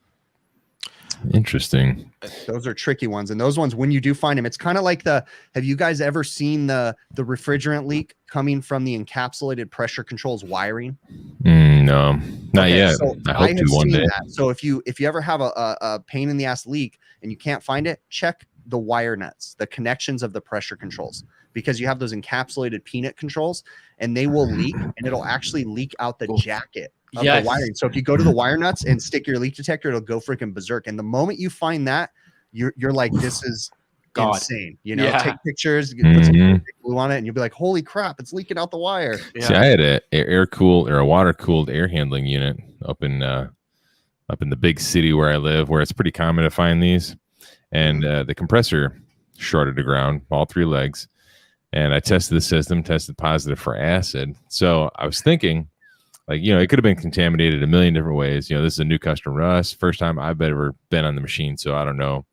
S1: Interesting.
S2: Those are tricky ones. And those ones, when you do find them, it's kind of like have you guys ever seen the refrigerant leak coming from the encapsulated pressure controls wiring?
S1: No, not yet.
S2: So
S1: I hope to one day.
S2: So if you ever have a pain in the ass leak and you can't find it, check the wire nuts, the connections of the pressure controls, because you have those encapsulated peanut controls and they will leak, and it'll actually leak out the jacket of the wiring. So if you go to the wire nuts and stick your leak detector, it'll go freaking berserk. And the moment you find that, you're like, this is insane. You know, take pictures, put some glue on it, and you'll be like, holy crap, it's leaking out the wire.
S1: See, I had a water cooled air handling unit up in the big city where I live, where it's pretty common to find these. And the compressor shorted to ground, all 3 legs. And I tested the system, tested positive for acid. So I was thinking, like, you know, it could have been contaminated a million different ways. You know, this is a new customer to us, first time I've ever been on the machine. So I don't know.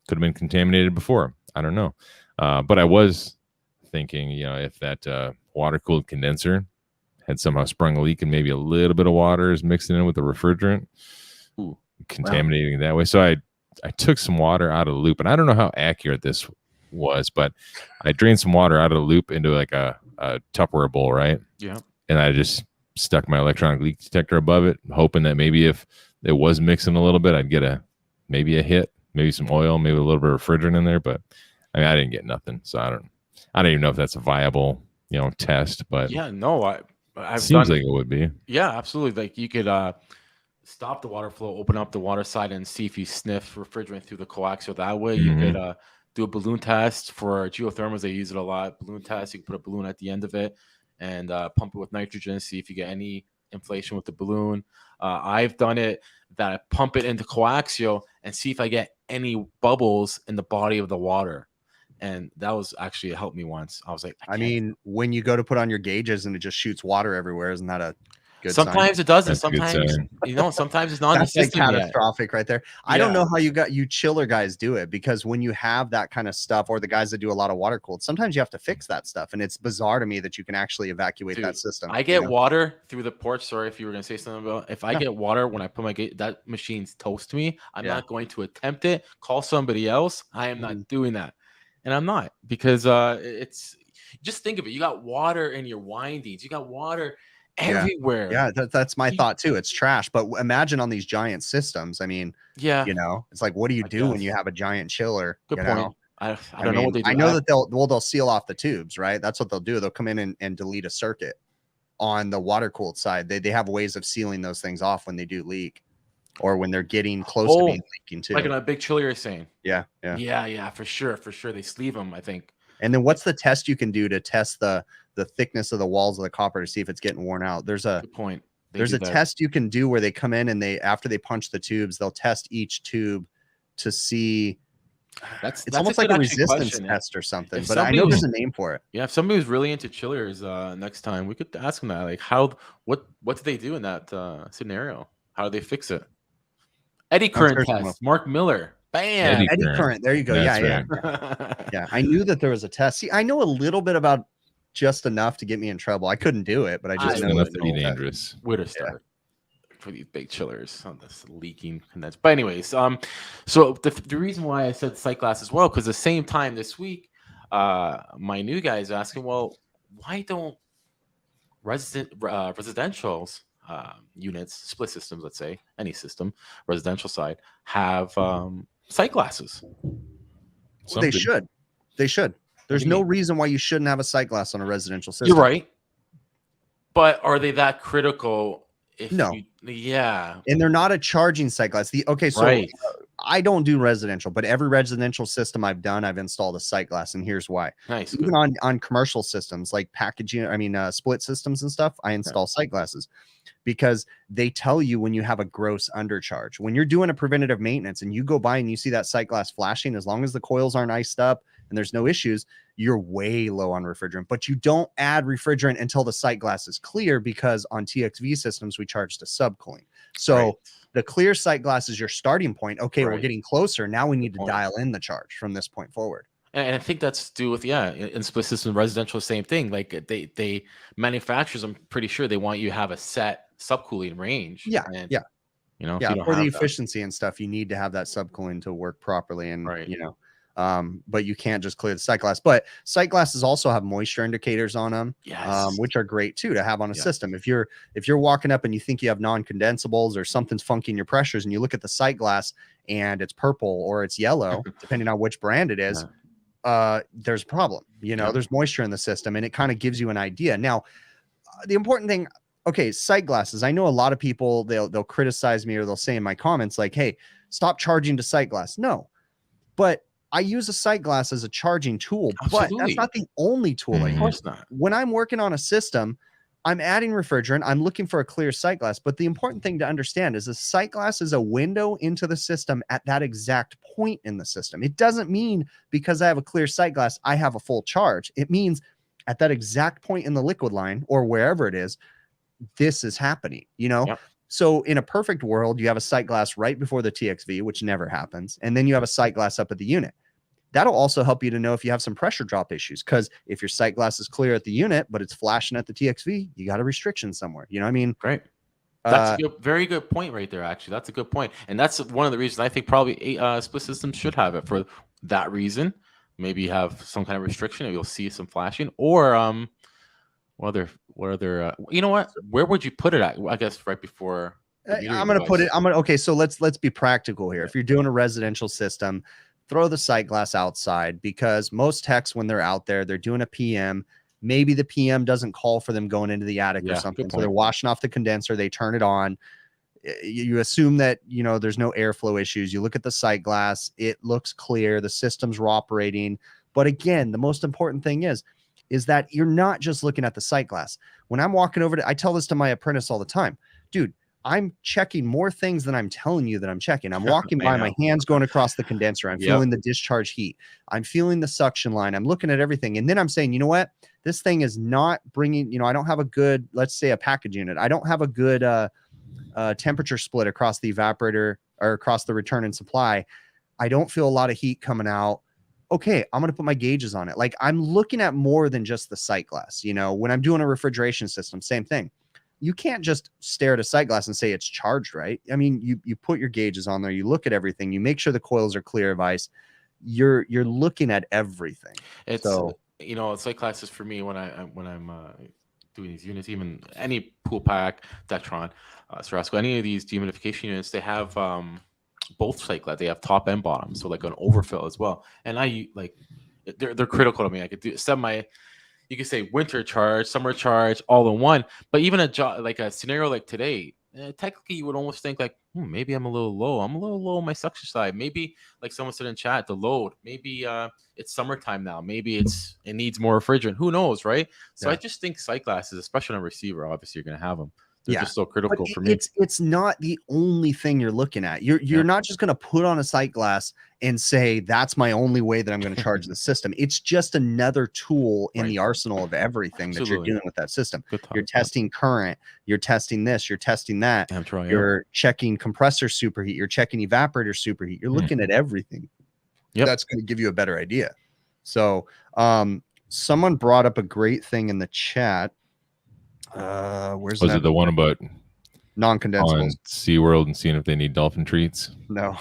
S1: Could have been contaminated before. I don't know. But I was thinking, you know, if that water-cooled condenser had somehow sprung a leak and maybe a little bit of water is mixing in with the refrigerant, contaminating that way. So I took some water out of the loop. And I don't know how accurate this was, but I drained some water out of the loop into like a Tupperware bowl, right?
S3: Yeah.
S1: And I just stuck my electronic leak detector above it, hoping that maybe if it was mixing a little bit, I'd get maybe a hit, maybe some oil, maybe a little bit of refrigerant in there. But I mean, I didn't get nothing. So I don't even know if that's a viable, you know, test. But
S3: yeah, no, I've
S1: seems like it would be.
S3: Yeah, absolutely. Like you could stop the water flow, open up the water side, and see if you sniff refrigerant through the coaxial. That way, you could do a balloon test for geothermals. They use it a lot. Balloon test. You can put a balloon at the end of it and pump it with nitrogen. See if you get any inflation with the balloon. I've done it that I pump it into coaxial and see if I get any bubbles in the body of the water. And that was actually, it helped me once. I was like,
S2: I mean, when you go to put on your gauges and it just shoots water everywhere, isn't that a good
S3: sometimes
S2: sign?
S3: It doesn't.
S1: That's
S3: sometimes, you know, sometimes it's not in the system
S2: like catastrophic right there. I don't know how you chiller guys do it, because when you have that kind of stuff, or the guys that do a lot of water cooled, sometimes you have to fix that stuff. And it's bizarre to me that you can actually evacuate that system.
S3: I get water through the porch. Sorry if you were going to say something about, if I get water when I put my gate, that machine's toast me. I'm not going to attempt it. Call somebody else. I am not doing that. And I'm not, because it's, just think of it. You got water in your windings. You got water everywhere.
S2: Yeah, that's my thought too. It's trash. But imagine on these giant systems. I mean, you know, it's like, what do you do when you have a giant chiller?
S3: Good point.
S2: Know?
S3: I don't know what they do.
S2: I know that they'll seal off the tubes, right? That's what they'll do. They'll come in and delete a circuit on the water cooled side. They have ways of sealing those things off when they do leak, or when they're getting close to being leaking too.
S3: Like in a big chiller, you're saying?
S2: Yeah,
S3: for sure. They sleeve them, I think.
S2: And then what's the test you can do to test the thickness of the walls of the copper to see if it's getting worn out? There's a
S3: good point.
S2: There's a test you can do where they come in and after they punch the tubes, they'll test each tube to see. It's almost like a resistance test or something, but I know there's a name for it.
S3: Yeah, if somebody was really into chillers, next time we could ask them that. Like, what do they do in that scenario? How do they fix it? Eddy current test. Mark Miller. Bam.
S2: Eddy current. There you go. Yeah. Yeah. I knew that there was a test. See, I know a little bit about just enough to get me in trouble. I couldn't do it, but I just know
S1: enough to be dangerous.
S3: Where to start for these big chillers on this leaking condenser. But anyways, so the reason why I said sight glass as well, because the same time this week, my new guy is asking, well, why don't residentials units, split systems, let's say any system, residential side, have sight glasses?
S2: Well, they should. There's no reason why you shouldn't have a sight glass on a residential system.
S3: You're right. But are they that critical?
S2: No. And they're not a charging sight glass. I don't do residential, but every residential system I've done, I've installed a sight glass, and here's why.
S3: Nice.
S2: Even on commercial systems like split systems and stuff, I install sight glasses, because they tell you when you have a gross undercharge. When you're doing a preventative maintenance and you go by and you see that sight glass flashing, as long as the coils aren't iced up and there's no issues, you're way low on refrigerant. But you don't add refrigerant until the sight glass is clear, because on TXV systems we charge to subcooling. So the clear sight glass is your starting point. Okay, we're getting closer. Now we need to dial in the charge from this point forward.
S3: And I think that's to do with, in split system residential, same thing. Like they manufacturers, I'm pretty sure they want you to have a set subcooling range.
S2: Yeah.
S3: You know,
S2: for the efficiency and stuff, you need to have that subcooling to work properly. And but you can't just clear the sight glass. But sight glasses also have moisture indicators on them, which are great too to have on a system. If you're walking up and you think you have non-condensables or something's funky in your pressures, and you look at the sight glass and it's purple or it's yellow, depending on which brand it is, there's a problem. There's moisture in the system, and it kind of gives you an idea. Now, the important thing, okay, sight glasses. I know a lot of people, they'll criticize me or they'll say in my comments like, hey, stop charging to sight glass. No, but I use a sight glass as a charging tool, but that's
S3: Absolutely.
S2: not the only tool I
S3: Of
S2: use.
S3: course not.
S2: When I'm working on a system, I'm adding refrigerant. I'm looking for a clear sight glass. But the important thing to understand is a sight glass is a window into the system at that exact point in the system. It doesn't mean because I have a clear sight glass, I have a full charge. It means at that exact point in the liquid line or wherever it is, this is happening, you know?
S3: Yep.
S2: So in a perfect world, you have a sight glass right before the TXV, which never happens. And then you have a sight glass up at the unit. That'll also help you to know if you have some pressure drop issues. Because if your sight glass is clear at the unit, but it's flashing at the TXV, you got a restriction somewhere. You know what I mean?
S3: Great. That's a very good point right there, actually. That's a good point. And that's one of the reasons I think probably split systems should have it for that reason. Maybe have some kind of restriction and you'll see some flashing. Or what other you know what? Where would you put it at? I guess right before
S2: I'm gonna put it. Okay, so let's be practical here. If you're doing a residential system, throw the sight glass outside, because most techs, when they're out there, they're doing a PM. Maybe the PM doesn't call for them going into the attic or something. So they're washing off the condenser, they turn it on. You assume that, you know, there's no airflow issues. You look at the sight glass, it looks clear, the systems are operating. But again, the most important thing is that you're not just looking at the sight glass. When I'm walking over to, I tell this to my apprentice all the time, dude, I'm checking more things than I'm telling you that I'm checking. I'm walking by, my hands going across the condenser. I'm feeling the discharge heat. I'm feeling the suction line. I'm looking at everything. And then I'm saying, you know what? This thing is not bringing, you know, I don't have a good, let's say a package unit. I don't have a good temperature split across the evaporator or across the return and supply. I don't feel a lot of heat coming out. Okay, I'm going to put my gauges on it. Like, I'm looking at more than just the sight glass. You know, when I'm doing a refrigeration system, same thing. You can't just stare at a sight glass and say it's charged, right? I mean, you put your gauges on there, you look at everything, you make sure the coils are clear of ice. You're looking at everything.
S3: It's, so, you know, sight glasses for me when I'm doing these units, even any pool pack, Dectron, Sarasco, any of these dehumidification units, they have both sight glass. They have top and bottom, so like an overfill as well. And I like they're critical to me. I could do set my, you could say winter charge, summer charge, all in one. But even like a scenario like today, technically you would almost think like, maybe I'm a little low. I'm a little low on my suction side. Maybe, like someone said in chat, the load. Maybe it's summertime now. Maybe it needs more refrigerant. Who knows, right? So I just think sight glasses, especially on a receiver, obviously you're going to have them. They're just so critical for me.
S2: It's not the only thing you're looking at. You're not just going to put on a sight glass and say that's my only way that I'm going to charge the system. It's just another tool in the arsenal of everything that you're doing with that system. You're testing current, you're testing this, you're testing that. You're checking compressor superheat, you're checking evaporator superheat. You're looking at everything. That's going to give you a better idea. So someone brought up a great thing in the chat. Was it
S1: the one about
S2: non-condensables
S1: on SeaWorld and seeing if they need dolphin treats?
S2: No.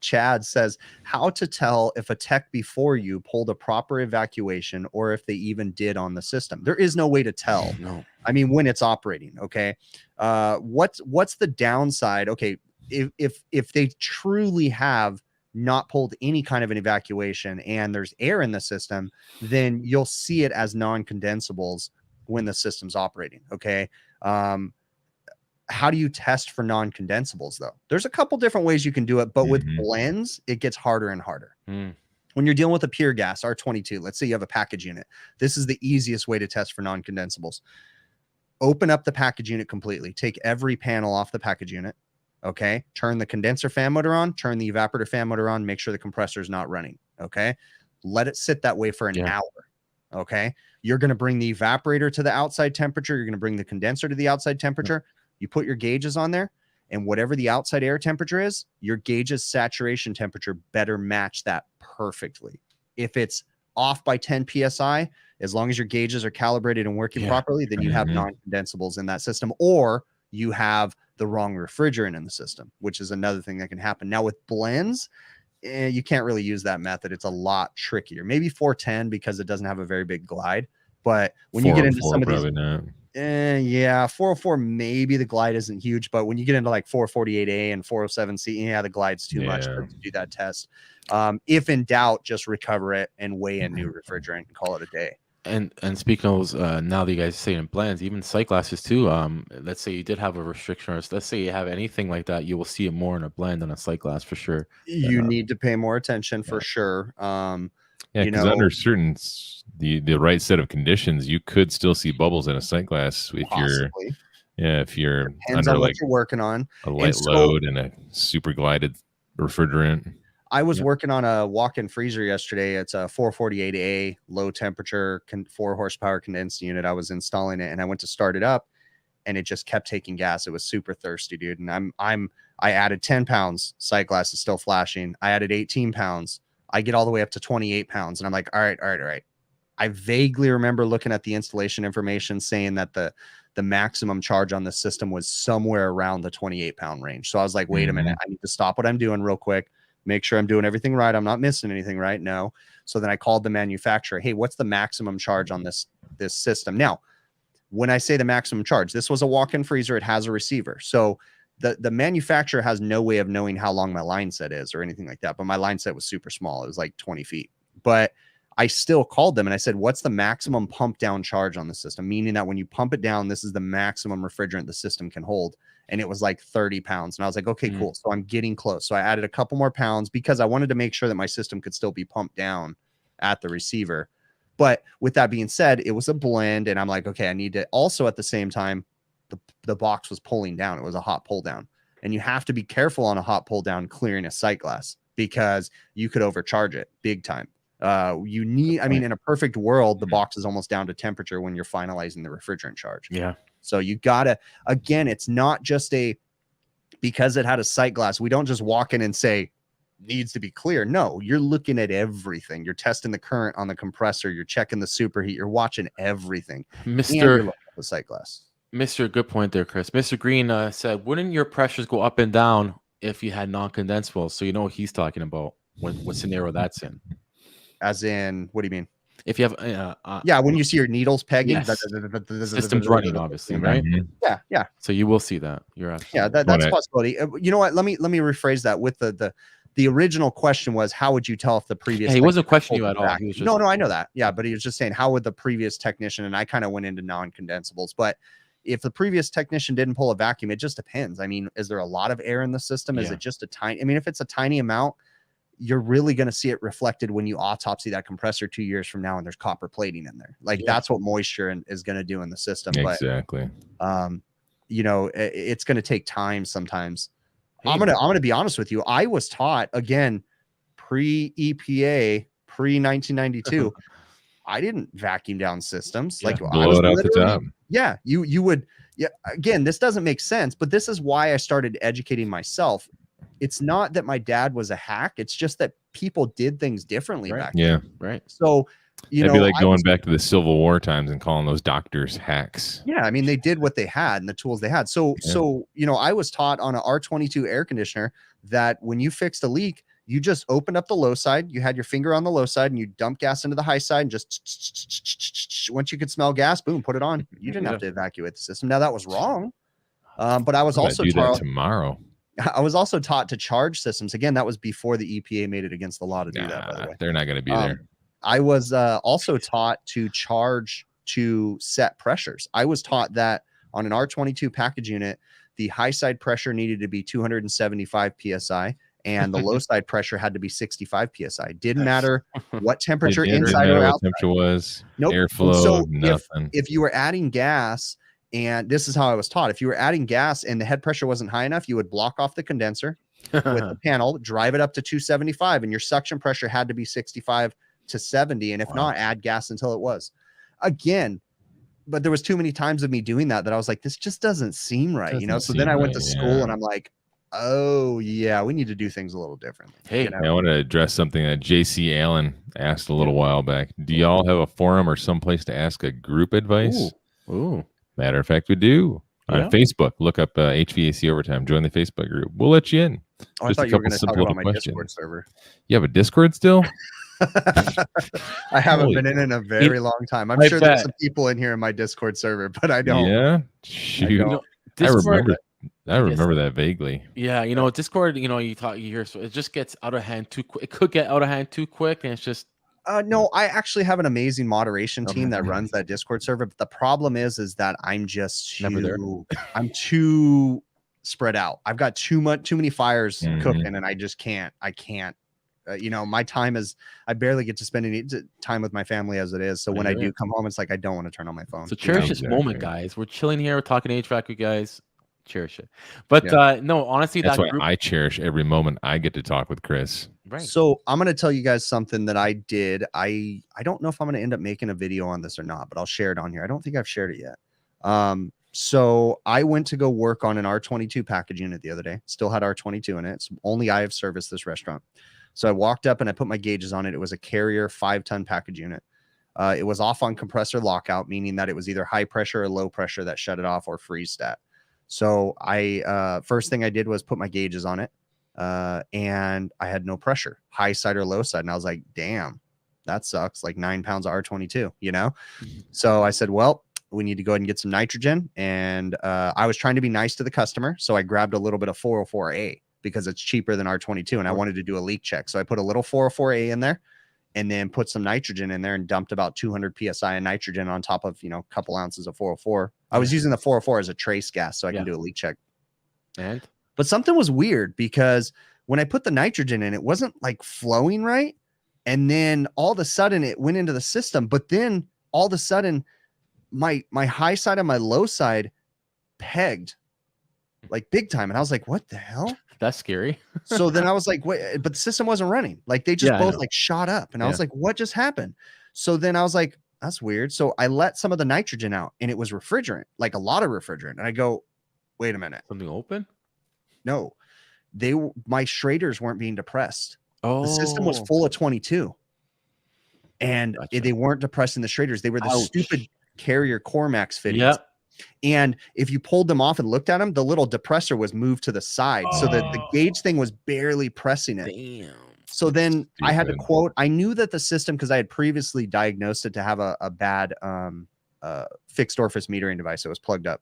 S2: Chad says how to tell if a tech before you pulled a proper evacuation or if they even did on the system. There is no way to tell.
S3: No.
S2: I mean, when it's operating. Okay. What's the downside? Okay. If they truly have not pulled any kind of an evacuation and there's air in the system, then you'll see it as non-condensables when the system's operating. Okay. How do you test for non-condensables though? There's a couple different ways you can do it, but with blends, it gets harder and harder. When you're dealing with a pure gas R22, let's say you have a package unit. This is the easiest way to test for non-condensables. Open up the package unit completely. Take every panel off the package unit. Okay. Turn the condenser fan motor on, turn the evaporator fan motor on, make sure the compressor is not running. Okay. Let it sit that way for an hour. Okay. You're going to bring the evaporator to the outside temperature. You're going to bring the condenser to the outside temperature. You put your gauges on there, and whatever the outside air temperature is, your gauge's saturation temperature better match that perfectly. If it's off by 10 PSI, as long as your gauges are calibrated and working properly, then you have non-condensables in that system, or you have the wrong refrigerant in the system, which is another thing that can happen. Now with blends, you can't really use that method. It's a lot trickier. Maybe 410 because it doesn't have a very big glide. But when you get into some of these, 404, maybe the glide isn't huge. But when you get into like 448A and 407C, the glide's too much to do that test. If in doubt, just recover it and weigh in new refrigerant and call it a day.
S3: And speaking of those, now that you guys say in blends, even sight glasses too. Let's say you did have a restriction, or let's say you have anything like that, you will see it more in a blend than a sight glass for sure.
S2: You need to pay more attention for sure.
S1: Yeah, because under certain the right set of conditions, you could still see bubbles in a sight glass if
S2: possibly.
S1: if you're
S2: depends
S1: under
S2: on what
S1: like
S2: you're working on,
S1: a light load and a super glided refrigerant.
S2: I was working on a walk-in freezer yesterday. It's a 448A low temperature 4 horsepower condensed unit. I was installing it and I went to start it up and it just kept taking gas. It was super thirsty, dude. And I added 10 pounds. Sight glass is still flashing. I added 18 pounds. I get all the way up to 28 pounds. And I'm like, all right. I vaguely remember looking at the installation information saying that the maximum charge on the system was somewhere around the 28 pound range. So I was like, wait a minute, I need to stop what I'm doing real quick. Make sure I'm doing everything right. I'm not missing anything, right? No. So then I called the manufacturer. Hey, what's the maximum charge on this system? Now, when I say the maximum charge, this was a walk-in freezer. It has a receiver. So the manufacturer has no way of knowing how long my line set is or anything like that. But my line set was super small. It was like 20 feet. But I still called them and I said, what's the maximum pump down charge on the system? Meaning that when you pump it down, this is the maximum refrigerant the system can hold. And it was like 30 pounds. And I was like, okay, cool. So I'm getting close. So I added a couple more pounds because I wanted to make sure that my system could still be pumped down at the receiver. But with that being said, it was a blend. And I'm like, okay, I need to also at the same time, the box was pulling down. It was a hot pull down. And you have to be careful on a hot pull down clearing a sight glass because you could overcharge it big time. You need, I mean, in a perfect world, the box is almost down to temperature when you're finalizing the refrigerant charge.
S3: Yeah.
S2: So you gotta, again, it's not just because it had a sight glass. We don't just walk in and say needs to be clear. No, you're looking at everything. You're testing the current on the compressor. You're checking the superheat. You're watching everything.
S3: Mr.
S2: The sight glass.
S3: Mr. Good point there, Chris. Mr. Green said, wouldn't your pressures go up and down if you had non-condensables? So you know what he's talking about. What scenario that's in?
S2: As in, what do you mean?
S3: If you have,
S2: yeah, when you see your needles pegging,
S3: yes. System's running, obviously, right?
S2: Yeah.
S3: So you will see that. You're absolutely
S2: yeah, that's a possibility. You know what? Let me rephrase that. With the original question was, how would you tell if the previous?
S3: Yeah, he wasn't questioning you at all. He was just...
S2: No, I know that. Yeah, but he was just saying, how would the previous technician? And I kind of went into non-condensables, but if the previous technician didn't pull a vacuum, it just depends. I mean, is there a lot of air in the system? Is it just a tiny? I mean, if it's a tiny amount, you're really going to see it reflected when you autopsy that compressor 2 years from now and there's copper plating in there. Like that's what moisture is going to do in the system.
S1: Exactly.
S2: But, you know, it's going to take time sometimes. Hey, I'm going to be honest with you. I was taught, again, pre-EPA, pre-1992, I didn't vacuum down systems. Like
S1: blow it out the top.
S2: Yeah, you would. Yeah, again, this doesn't make sense, but this is why I started educating myself. It's not that my dad was a hack. It's just that people did things differently back then.
S1: Yeah.
S3: Right.
S2: So,
S1: it'd be like going back to the Civil War times and calling those doctors hacks.
S2: Yeah. I mean, they did what they had and the tools they had. So, you know, I was taught on an R22 air conditioner that when you fixed a leak, you just opened up the low side. You had your finger on the low side and you dump gas into the high side and just once you could smell gas, boom, put it on. You didn't have to evacuate the system. Now that was wrong. But I was also
S1: taught tomorrow.
S2: I was also taught to charge systems. Again, that was before the EPA made it against the law to do that, by the way.
S1: They're not going to be there.
S2: I was also taught to charge to set pressures. I was taught that on an R22 package unit, the high side pressure needed to be 275 PSI and the low side pressure had to be 65 PSI. Didn't matter what temperature inside or outside.
S1: Temperature was,
S2: nope.
S1: Airflow,
S2: so
S1: nothing.
S2: If you were adding gas, and this is how I was taught, if you were adding gas and the head pressure wasn't high enough, you would block off the condenser with the panel, drive it up to 275, and your suction pressure had to be 65 to 70. And if not, add gas until it was. Again, but there was too many times of me doing that I was like, this just doesn't seem right, you know? So then I went to school and I'm like, oh yeah, we need to do things a little differently.
S3: Hey,
S2: you know?
S1: I want to address something that JC Allen asked a little while back. Do y'all have a forum or someplace to ask a group advice?
S3: Ooh.
S1: Matter of fact, we do. On Facebook, look up HVAC Overtime. Join the Facebook group. We'll let you in.
S2: Oh, I thought you were going to talk about my Discord server.
S1: You have a Discord still?
S2: I haven't been in a very long time. I'm sure there's some people in here in my Discord server, but I don't.
S1: Yeah, shoot. I remember that vaguely.
S3: Yeah, you know, Discord. You know, you hear, so it just gets out of hand too quick. It could get out of hand too quick, and it's just
S2: No, I actually have an amazing moderation team that
S1: Okay.
S2: runs that Discord server. But the problem is that I'm just
S3: Never there.
S2: I'm too spread out. I've got too many fires
S1: Mhm.
S2: cooking, and I just can't. I can't. You know, my time is. I barely get to spend any time with my family as it is. So when I do come home, it's like I don't want to turn on my phone.
S3: So cherish this moment, guys. We're chilling here. We're talking HVAC, you guys. Cherish it. But no, honestly,
S1: that's why
S3: group...
S1: I cherish every moment I get to talk with Chris.
S3: Right.
S2: So I'm going to tell you guys something that I did. I don't know if I'm going to end up making a video on this or not, but I'll share it on here. I don't think I've shared it yet. So I went to go work on an R22 package unit the other day. Still had R22 in it. It's only I have serviced this restaurant. So I walked up and I put my gauges on it. It was a Carrier 5-ton package unit. It was off on compressor lockout, meaning that it was either high pressure or low pressure that shut it off, or freeze stat. So I first thing I did was put my gauges on it, and I had no pressure, high side or low side. And I was like, damn, that sucks. Like 9 pounds of R22, you know? So I said, well, we need to go ahead and get some nitrogen. And I was trying to be nice to the customer. So I grabbed a little bit of 404A because it's cheaper than R22. And I wanted to do a leak check. So I put a little 404A in there, and then put some nitrogen in there and dumped about 200 PSI of nitrogen on top of, a couple ounces of 404. I was using the 404 as a trace gas so I can do a leak check. But something was weird because when I put the nitrogen in, it wasn't like flowing right. And then all of a sudden it went into the system, but then all of a sudden my high side and my low side pegged like big time. And I was like, what the hell?
S3: That's scary.
S2: So then I was like, wait, but the system wasn't running. Like they just both like shot up. And I was like, what just happened? So then I was like, that's weird. So I let some of the nitrogen out, and it was refrigerant, like a lot of refrigerant. And I go, wait a minute.
S3: Something open?
S2: No, my Schraders weren't being depressed.
S3: Oh,
S2: the system was full of 22. And they weren't depressing the Schraders. They were the stupid Carrier Cormax fittings.
S3: Yep.
S2: And if you pulled them off and looked at them, the little depressor was moved to the side so that the gauge thing was barely pressing it.
S3: Damn.
S2: So then I had to quote, I knew that the system, because I had previously diagnosed it to have a bad fixed orifice metering device that was plugged up.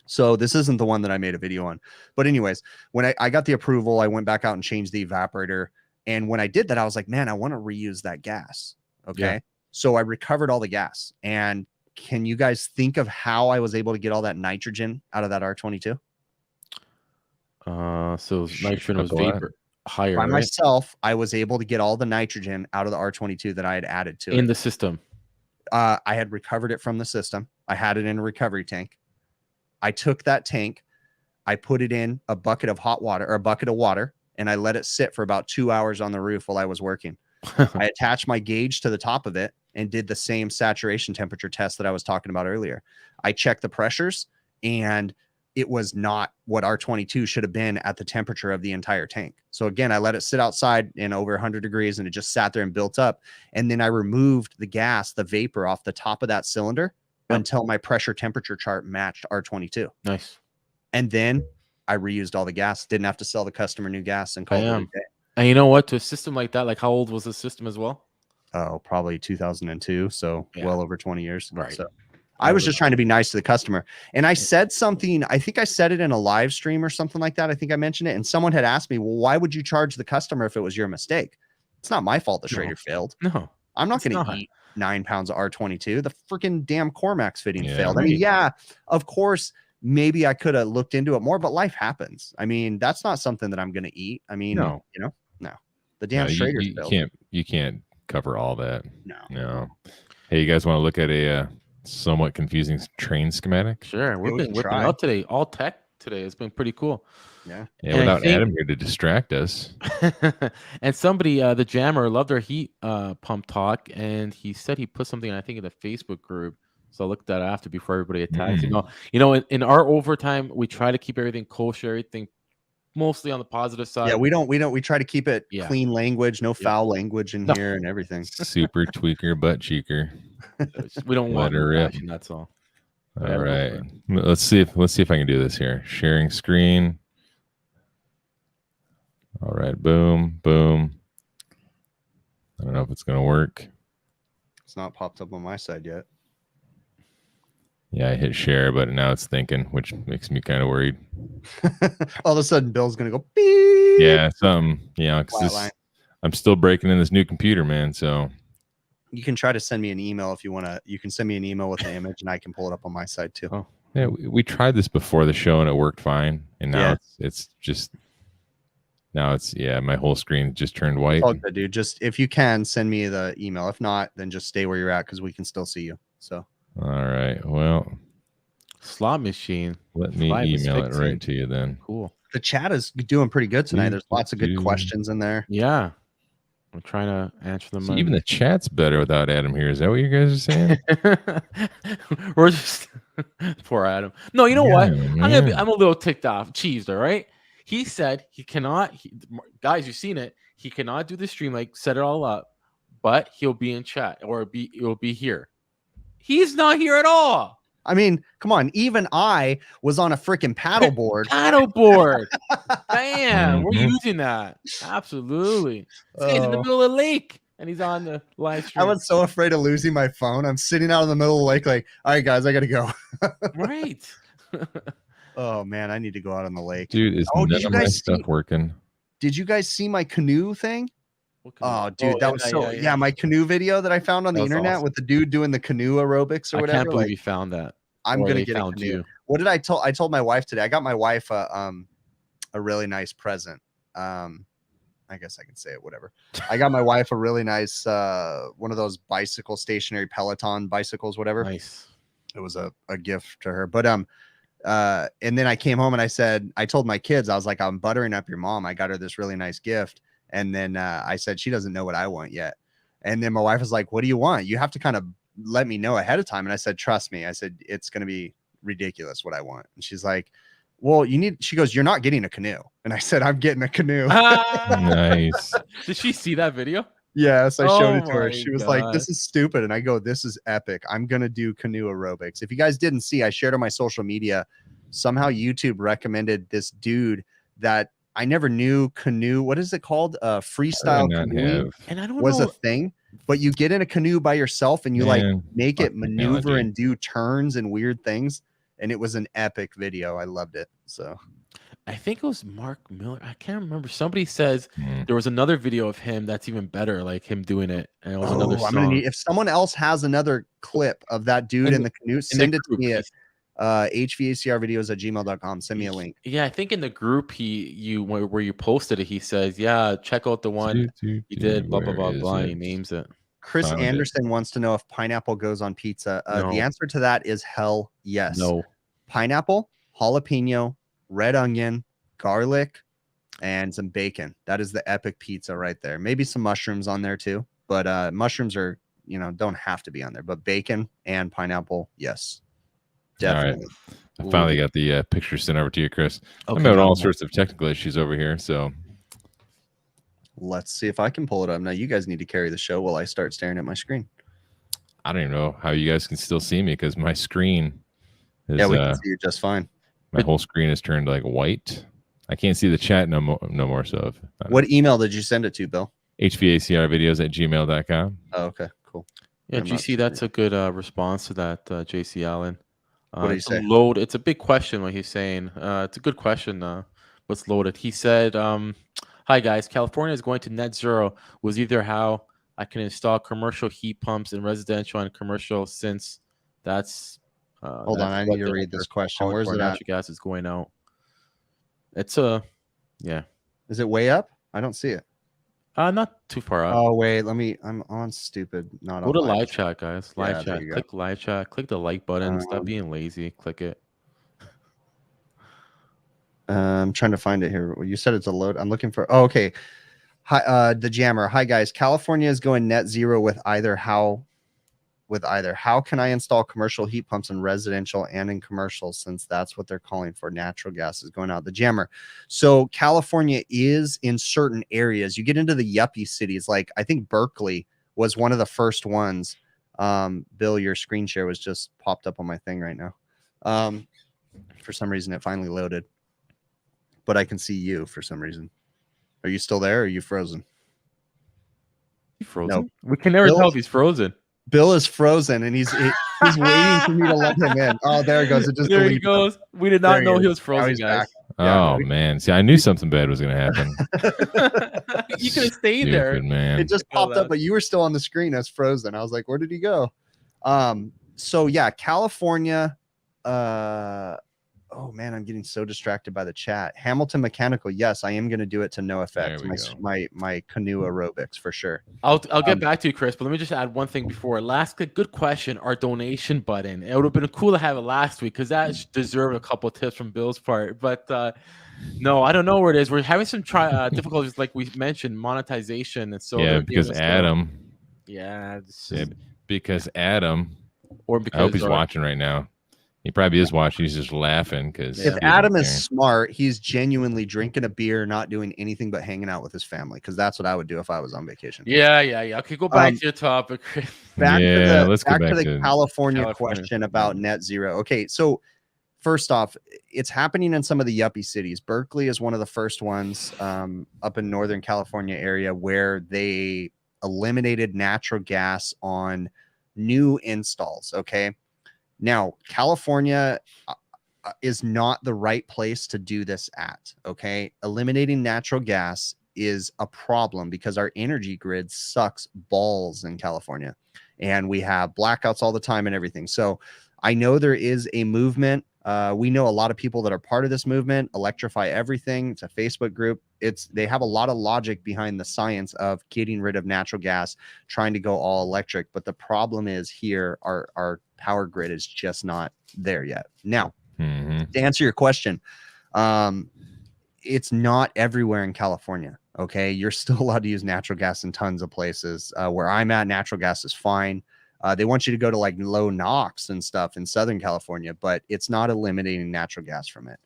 S2: So this isn't the one that I made a video on. But anyways, when I got the approval, I went back out and changed the evaporator. And when I did that, I was like, man, I want to reuse that gas. Okay. Yeah. So I recovered all the gas. And can you guys think of how I was able to get all that nitrogen out of that R22?
S3: So nitrogen was vapor higher.
S2: By myself, I was able to get all the nitrogen out of the R22 that I had added to
S3: in the system.
S2: I had recovered it from the system. I had it in a recovery tank. I took that tank, I put it in a bucket of hot water or a bucket of water, and I let it sit for about 2 hours on the roof while I was working. I attached my gauge to the top of it and did the same saturation temperature test that I was talking about earlier. I checked the pressures, and it was not what R22 should have been at the temperature of the entire tank. So again, I let it sit outside in over 100 degrees, and it just sat there and built up. And then I removed the gas, the vapor off the top of that cylinder until my pressure temperature chart matched R22.
S3: Nice.
S2: And then I reused all the gas. Didn't have to sell the customer new gas and call it a day.
S3: And you know what? To a system like that, like how old was the system as well?
S2: Oh, probably 2002. So well over 20 years.
S3: Right.
S2: So I was just trying to be nice to the customer. And I said something, I think I said it in a live stream or something like that. I think I mentioned it. And someone had asked me, well, why would you charge the customer if it was your mistake? It's not my fault the Schrader failed.
S3: No.
S2: I'm not going to eat 9 pounds of R22. The freaking damn Cormax fitting failed. I mean, yeah, of course, maybe I could have looked into it more, but life happens. I mean, that's not something that I'm going to eat. I mean, no. The damn Schrader's failed.
S1: You can't cover all that.
S2: No.
S1: Hey, you guys want to look at a somewhat confusing train schematic?
S3: Sure. We've been whipping out today. All tech today. It's been pretty cool.
S2: Yeah.
S1: Without Adam here to distract us.
S3: And somebody, the Jammer, loved our heat pump talk, and he said he put something, I think, in the Facebook group. So I looked at that after before everybody attacks. In our overtime, we try to keep everything kosher, everything mostly on the positive side.
S2: Yeah, we try to keep it clean language, no foul language in here and everything.
S1: Super tweaker, butt cheeker.
S3: We don't want passion, that's all.
S1: All right. Let's see if I can do this here. Sharing screen. All right, boom, boom. I don't know if it's gonna work.
S2: It's not popped up on my side yet.
S1: Yeah, I hit share, but now it's thinking, which makes me kind of worried.
S2: All of a sudden, Bill's gonna go beep.
S1: Yeah, because I'm still breaking in this new computer, man. So
S2: You can try to send me an email if you want to. You can send me an email with the image, and I can pull it up on my side too.
S3: Oh.
S1: Yeah, we tried this before the show and it worked fine, and now it's just my whole screen just turned white.
S2: It's all good, dude. Just if you can send me the email. If not, then just stay where you're at because we can still see you. So
S1: all right, well,
S3: slot machine.
S1: Let me email it right to you then.
S3: Cool.
S2: The chat is doing pretty good tonight. There's lots of good questions in there.
S3: Yeah. I'm trying to answer them.
S1: See, even the chat's better without Adam here. Is that what you guys are saying?
S3: We're just poor Adam. No, you know what? I'm a little ticked off. Cheesed, all right? He said he cannot. Guys, you've seen it. He cannot do the stream, like set it all up, but he'll be in chat or he'll be here. He's not here at all.
S2: I mean, come on. Even I was on a freaking paddleboard.
S3: Bam. We're using that. Absolutely. This guy's in the middle of the lake and he's on the live stream.
S2: I was so afraid of losing my phone. I'm sitting out in the middle of the lake like, all right, guys, I got to go.
S3: Right.
S2: Oh, man, I need to go out on the lake.
S1: Dude, is none of my stuff working?
S2: Did you guys see my canoe thing? Oh, dude, that was so...
S3: Yeah,
S2: my canoe video that I found on the internet with the dude doing the canoe aerobics or whatever.
S3: I can't believe you found that.
S2: I'm going to get a canoe. What did I told my wife today. I got my wife a really nice present. I guess I can say it, whatever. I got my wife a really nice one of those bicycle stationary Peloton bicycles, whatever.
S3: Nice.
S2: It was a gift to her. But and then I came home and I told my kids, I was like, I'm buttering up your mom. I got her this really nice gift. And then I said, she doesn't know what I want yet. And then my wife was like, what do you want? You have to kind of let me know ahead of time. And I said, trust me. I said, it's going to be ridiculous what I want. And she's like, well, she goes, you're not getting a canoe. And I said, I'm getting a canoe.
S1: Nice.
S3: Did she see that video?
S2: Yes, I showed it to her. She was like, this is stupid. And I go, this is epic. I'm going to do canoe aerobics. If you guys didn't see, I shared on my social media. Somehow YouTube recommended this dude that I never knew canoe. What is it called? Freestyle canoeing.
S3: And I don't
S2: was
S3: know.
S2: a thing. But you get in a canoe by yourself and you like make it maneuver and do turns and weird things. And it was an epic video. I loved it. So
S3: I think it was Mark Miller. I can't remember. Somebody says there was another video of him that's even better, like him doing it. And it was another song.
S2: If someone else has another clip of that dude in the canoe, send it to me at HVACRvideos@gmail.com. Send me a link.
S3: Yeah, I think in the group where you posted it, he says, yeah, check out the one he did, blah, blah, blah, blah. He names it.
S2: Chris Anderson wants to know if pineapple goes on pizza. The answer to that is hell yes.
S3: No.
S2: Pineapple, jalapeno, red onion, garlic, and some bacon. That is the epic pizza right there. Maybe some mushrooms on there too, but mushrooms are, don't have to be on there. But bacon and pineapple, yes. Definitely.
S1: Right. I finally got the picture sent over to you, Chris. I'm having all sorts of technical issues over here, so
S2: let's see if I can pull it up. Now you guys need to carry the show while I start staring at my screen.
S1: I don't even know how you guys can still see me because my screen is
S2: we can see you just fine.
S1: My whole screen is turned like white. I can't see the chat no more. So
S2: what email did you send it to, Bill?
S1: HVACRvideos@gmail.com.
S2: Oh, okay, cool.
S3: Yeah, GC, that's a good response to that, JC Allen.
S2: What did he say?
S3: It's a big question what he's saying. It's a good question. What's loaded? He said, hi guys, California is going to net zero was either how I can install commercial heat pumps in residential and commercial since that's
S2: hold on, I need to read this question. Where's it at?
S3: Natural gas is going out. It's yeah.
S2: Is it way up? I don't see it.
S3: Not too far up.
S2: Oh wait, I'm on stupid. Not
S3: go to live chat, guys. Live chat. Click
S2: go.
S3: Live chat. Click the like button. Stop being lazy. Click it.
S2: I'm trying to find it here. You said it's a load. I'm looking for. Oh, okay. Hi, the Jammer. Hi guys. California is going net zero with either. How can I install commercial heat pumps in residential and in commercial, since that's what they're calling for? Natural gas is going out. The Jammer. So California is in certain areas. You get into the yuppie cities, like I think Berkeley was one of the first ones. Bill, your screen share was just popped up on my thing right now. For some reason, it finally loaded, but I can see you for some reason. Are you still there? Or are you frozen?
S3: He's frozen. No. We can never tell if he's frozen.
S2: Bill is frozen, and he's waiting for me to let him in. Oh, there it goes. It just
S3: there he goes. We did not know he was frozen, guys.
S1: Oh man, see, I knew something bad was gonna happen.
S3: You could have stayed there,
S1: man.
S2: It just popped up, but you were still on the screen as frozen. I was like, where did he go? So yeah, California. Oh man, I'm getting so distracted by the chat. Hamilton Mechanical. Yes, I am going to do it to no effect. My canoe aerobics for sure.
S3: I'll get back to you, Chris, but let me just add one thing before. Last good question, our donation button. It would have been cool to have it last week because that deserved a couple of tips from Bill's part. But no, I don't know where it is. We're having some difficulties, like we mentioned, monetization, and so
S1: because Adam. Because Adam.
S3: Or because
S1: I hope he's watching right now. He probably is watching. He's just laughing because
S2: if Adam is smart, he's genuinely drinking a beer, not doing anything but hanging out with his family. Because that's what I would do if I was on vacation.
S3: Yeah. Okay, go back to your topic.
S2: Back to the California question about net zero. Okay, so first off, it's happening in some of the yuppie cities. Berkeley is one of the first ones up in Northern California area where they eliminated natural gas on new installs. Okay. Now, California is not the right place to do this at, okay? Eliminating natural gas is a problem because our energy grid sucks balls in California, and we have blackouts all the time and everything. So I know there is a movement. We know a lot of people that are part of this movement, Electrify Everything. It's a Facebook group. They have a lot of logic behind the science of getting rid of natural gas, trying to go all electric. But the problem is here, our power grid is just not there yet. Now, to answer your question, it's not everywhere in California. Okay. You're still allowed to use natural gas in tons of places. Where I'm at, natural gas is fine. They want you to go to like low NOx and stuff in Southern California, but it's not eliminating natural gas from it.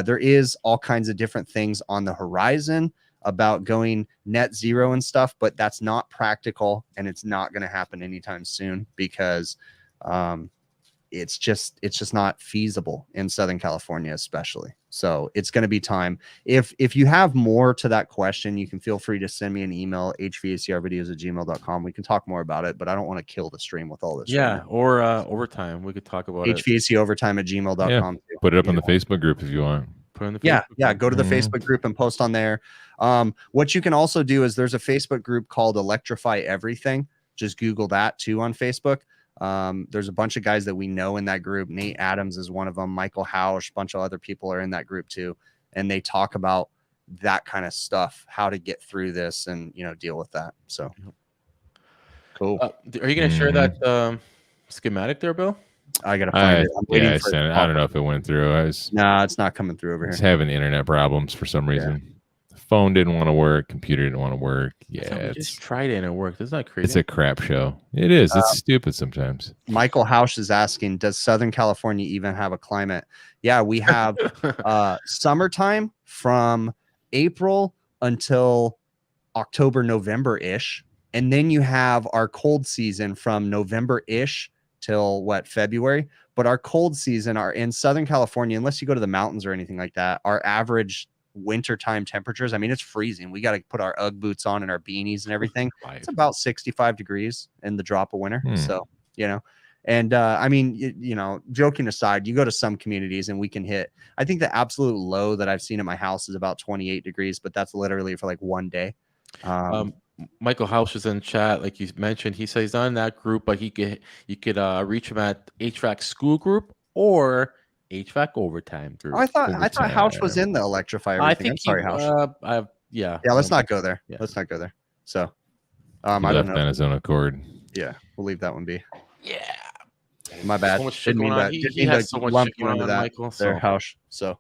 S2: There is all kinds of different things on the horizon about going net zero and stuff, but that's not practical and it's not going to happen anytime soon because it's just not feasible in Southern California, especially. So it's going to be time. If you have more to that question, you can feel free to send me an email, hvacrvideos@gmail.com. We can talk more about it, but I don't want to kill the stream with all this.
S3: Yeah. Or overtime. We could talk about
S2: hvacrvideos@gmail.com.
S1: Yeah. Put it up on the Facebook group if you want.
S3: Put it on the Facebook
S2: group. Go to the Facebook group and post on there. What you can also do is there's a Facebook group called Electrify Everything. Just Google that too on Facebook. There's a bunch of guys that we know in that group. Nate Adams is one of them. Michael Hausch, a bunch of other people are in that group too. And they talk about that kind of stuff, how to get through this and, deal with that. So cool.
S3: Are you going to share that schematic there, Bill?
S2: I got to find it. I'm waiting for it.
S1: I don't know if it went through.
S2: Nah, it's not coming through over here.
S1: It's having internet problems for some reason. Yeah. Phone didn't want to work, computer didn't want to work. Yeah,
S3: just tried it and it worked. It's not crazy.
S1: It's a crap show. It is. It's stupid sometimes.
S2: Michael Hausch is asking, does Southern California even have a climate? Yeah, we have summertime from April until October, November-ish. And then you have our cold season from November-ish till February. But our cold season are in Southern California, unless you go to the mountains or anything like that, our average wintertime temperatures, I mean, it's freezing. We got to put our UGG boots on and our beanies and everything. It's about 65 degrees in the drop of winter. So, and I mean, joking aside, you go to some communities and we can hit, I think the absolute low that I've seen at my house is about 28 degrees, but that's literally for like one day.
S3: Michael Hausch is in chat, like you mentioned. He says he's not in that group, but you could reach him at HVAC School Group or HVAC Overtime group.
S2: I thought Hausch was in the Electrify Everything.
S3: I think
S2: Hausch.
S3: Yeah.
S2: Let's not go there. Yeah. Let's not go there. So, I don't know.
S1: On his own accord.
S2: Yeah, we'll leave that one be.
S3: Yeah.
S2: My bad.
S3: Didn't mean that. He has so much
S2: lump
S3: shit going
S2: into that.
S3: Michael.
S2: There, Hausch. So,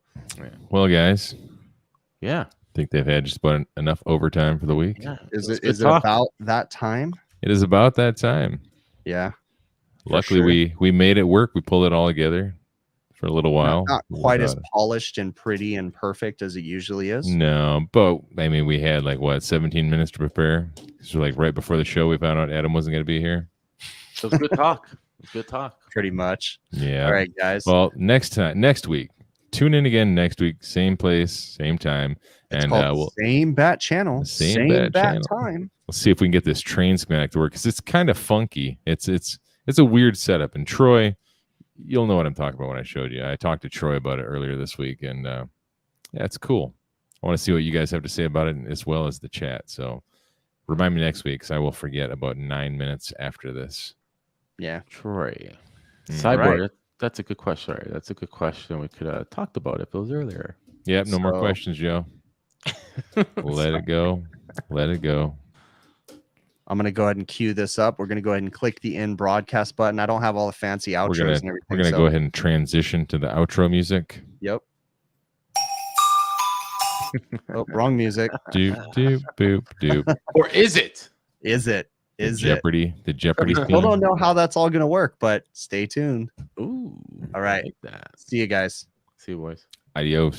S1: well, guys.
S3: Yeah.
S1: I think they've had just about enough overtime for the week.
S3: Yeah.
S2: Is it about that time?
S1: It is about that time.
S2: Yeah.
S1: Luckily, we made it work. We pulled it all together for a little while.
S2: Not quite as polished and pretty and perfect as it usually is.
S1: No, but I mean, we had 17 minutes to prepare. So right before the show, we found out Adam wasn't going to be here.
S3: So it's good talk. It's good talk.
S2: Pretty much.
S1: Yeah.
S2: All right, guys.
S1: Well, next week, tune in again next week, same place, same time.
S2: It's called same bat channel, same bat time.
S1: We'll see if we can get this train schematic to work because it's kind of funky. It's a weird setup. And Troy, you'll know what I'm talking about when I showed you. I talked to Troy about it earlier this week, and Yeah, it's cool. I want to see what you guys have to say about it as well as the chat. So remind me next week because I will forget about 9 minutes after this.
S2: Yeah.
S3: Troy.
S1: Mm.
S3: Cyborg,
S2: Right.
S3: that's a good question. Right? That's a good question. We could have talked about it if it was earlier.
S1: Yep, no more questions, Joe. Let it go. Let it go.
S2: I'm going to go ahead and cue this up. We're going to go ahead and click the end broadcast button. I don't have all the fancy outros and everything.
S1: We're going to go ahead and transition to the outro music.
S2: Yep. Oh, wrong music.
S1: Doop, doop, boop, doop.
S3: Or is it?
S2: Is it? Is
S1: Jeopardy. The Jeopardy
S2: it?
S1: theme.
S2: Still don't know how that's all going to work, but stay tuned.
S3: Ooh.
S2: All right.
S3: I like that.
S2: See you guys.
S3: See you, boys.
S1: Adios.